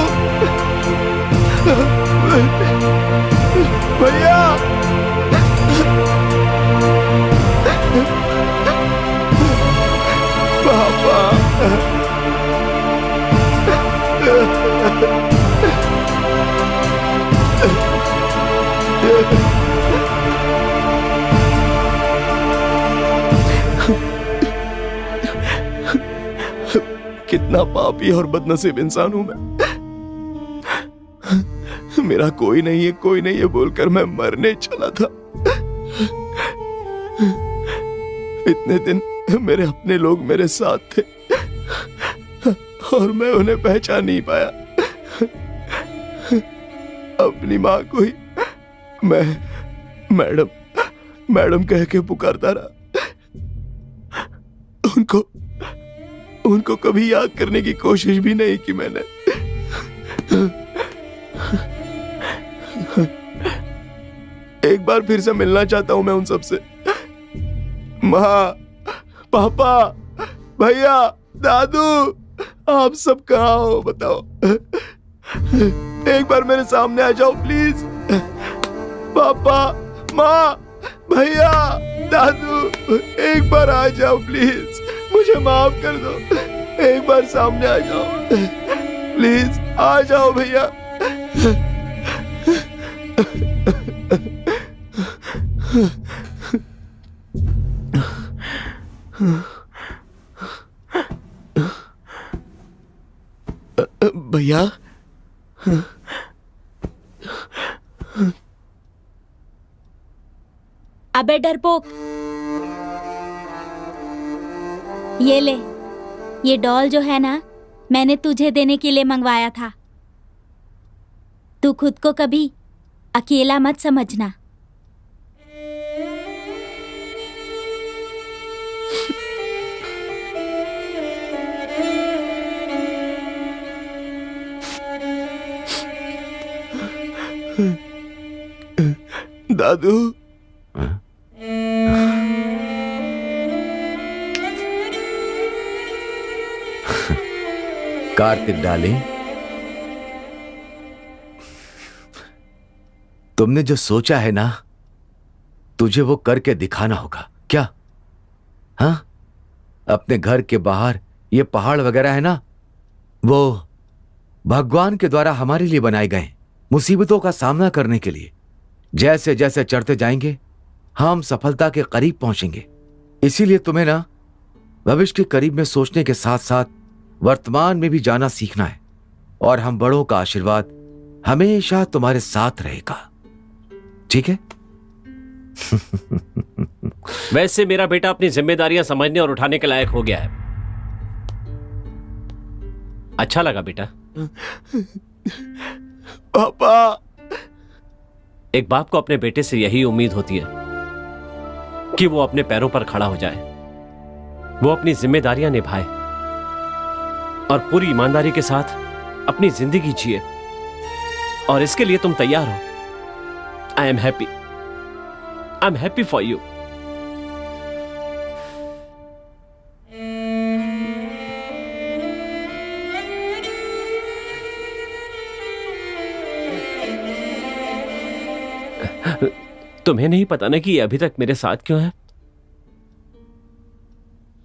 Speaker 1: भैया, पापा, कितना पापी और बदनसीब इंसान हूं मैं। मेरा कोई नहीं है बोलकर मैं मरने चला था। इतने दिन मेरे अपने लोग मेरे साथ थे और मैं उन्हें पहचान नहीं पाया। अपनी माँ को ही मैं मैडम कह के पुकारता रहा। उनको कभी याद करने की कोशिश भी नहीं की मैंने। एक बार फिर से मिलना चाहता हूं मैं उन सबसे। माँ, पापा, भैया, दादू, आप सब कहाँ हो बताओ। एक बार मेरे सामने आ जाओ प्लीज। पापा, माँ, भैया, दादू, एक बार आ जाओ प्लीज, मुझे माफ कर दो, एक बार सामने आ जाओ, प्लीज आ जाओ भैया। भैया,
Speaker 4: अबे डरपोक, ये ले, ये डॉल जो है ना, मैंने तुझे देने के लिए मंगवाया था। तू खुद को कभी अकेला मत समझना।
Speaker 1: दादू,
Speaker 5: कार्तिक डार्लिंग, तुमने जो सोचा है ना, तुझे वो करके दिखाना होगा क्या? हाँ, अपने घर के बाहर ये पहाड़ वगैरह है ना, वो भगवान के द्वारा हमारे लिए बनाए गए, मुसीबतों का सामना करने के लिए। जैसे जैसे चढ़ते जाएंगे हम सफलता के करीब पहुंचेंगे। इसीलिए तुम्हें ना भविष्य के करीब में सोचने के साथ साथ वर्तमान में भी जाना सीखना है, और हम बड़ों का आशीर्वाद हमेशा तुम्हारे साथ रहेगा, ठीक है?
Speaker 2: वैसे मेरा बेटा अपनी जिम्मेदारियां समझने और उठाने के लायक हो गया है। अच्छा लगा बेटा।
Speaker 1: पापा,
Speaker 2: एक बाप को अपने बेटे से यही उम्मीद होती है कि वो अपने पैरों पर खड़ा हो जाए, वो अपनी जिम्मेदारियां निभाए और पूरी ईमानदारी के साथ अपनी जिंदगी जिए। और इसके लिए तुम तैयार हो। I am happy for you. तुम्हें नहीं पता ना कि ये अभी तक मेरे साथ क्यों है?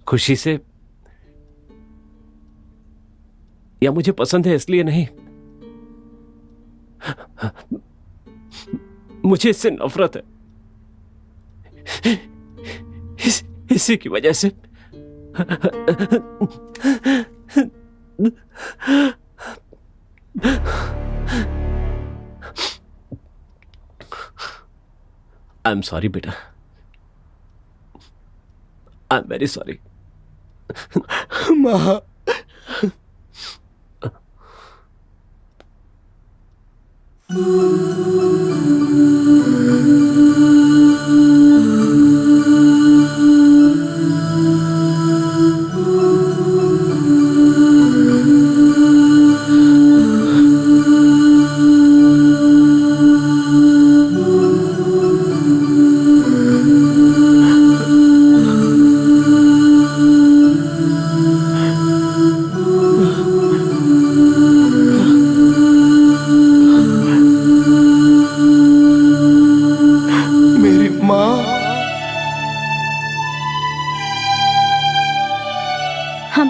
Speaker 2: खुशी से, या मुझे पसंद है इसलिए नहीं। मुझे इससे नफरत है, इसी की वजह से। आई एम सॉरी बेटा, आई एम वेरी सॉरी।
Speaker 1: माँ,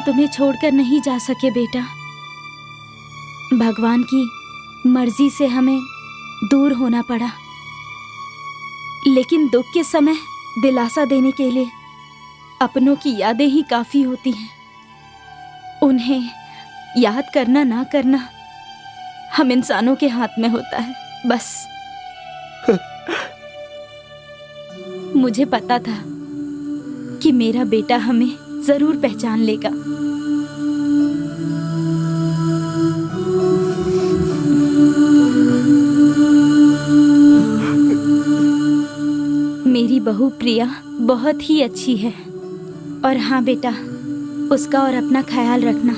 Speaker 4: तुम्हें छोड़कर नहीं जा सके बेटा। भगवान की मर्जी से हमें दूर होना पड़ा, लेकिन दुख के समय दिलासा देने के लिए अपनों की यादें ही काफी होती हैं। उन्हें याद करना ना करना हम इंसानों के हाथ में होता है, बस। मुझे पता था कि मेरा बेटा हमें जरूर पहचान लेगा। मेरी बहू प्रिया बहुत ही अच्छी है। और हाँ बेटा, उसका और अपना ख्याल रखना।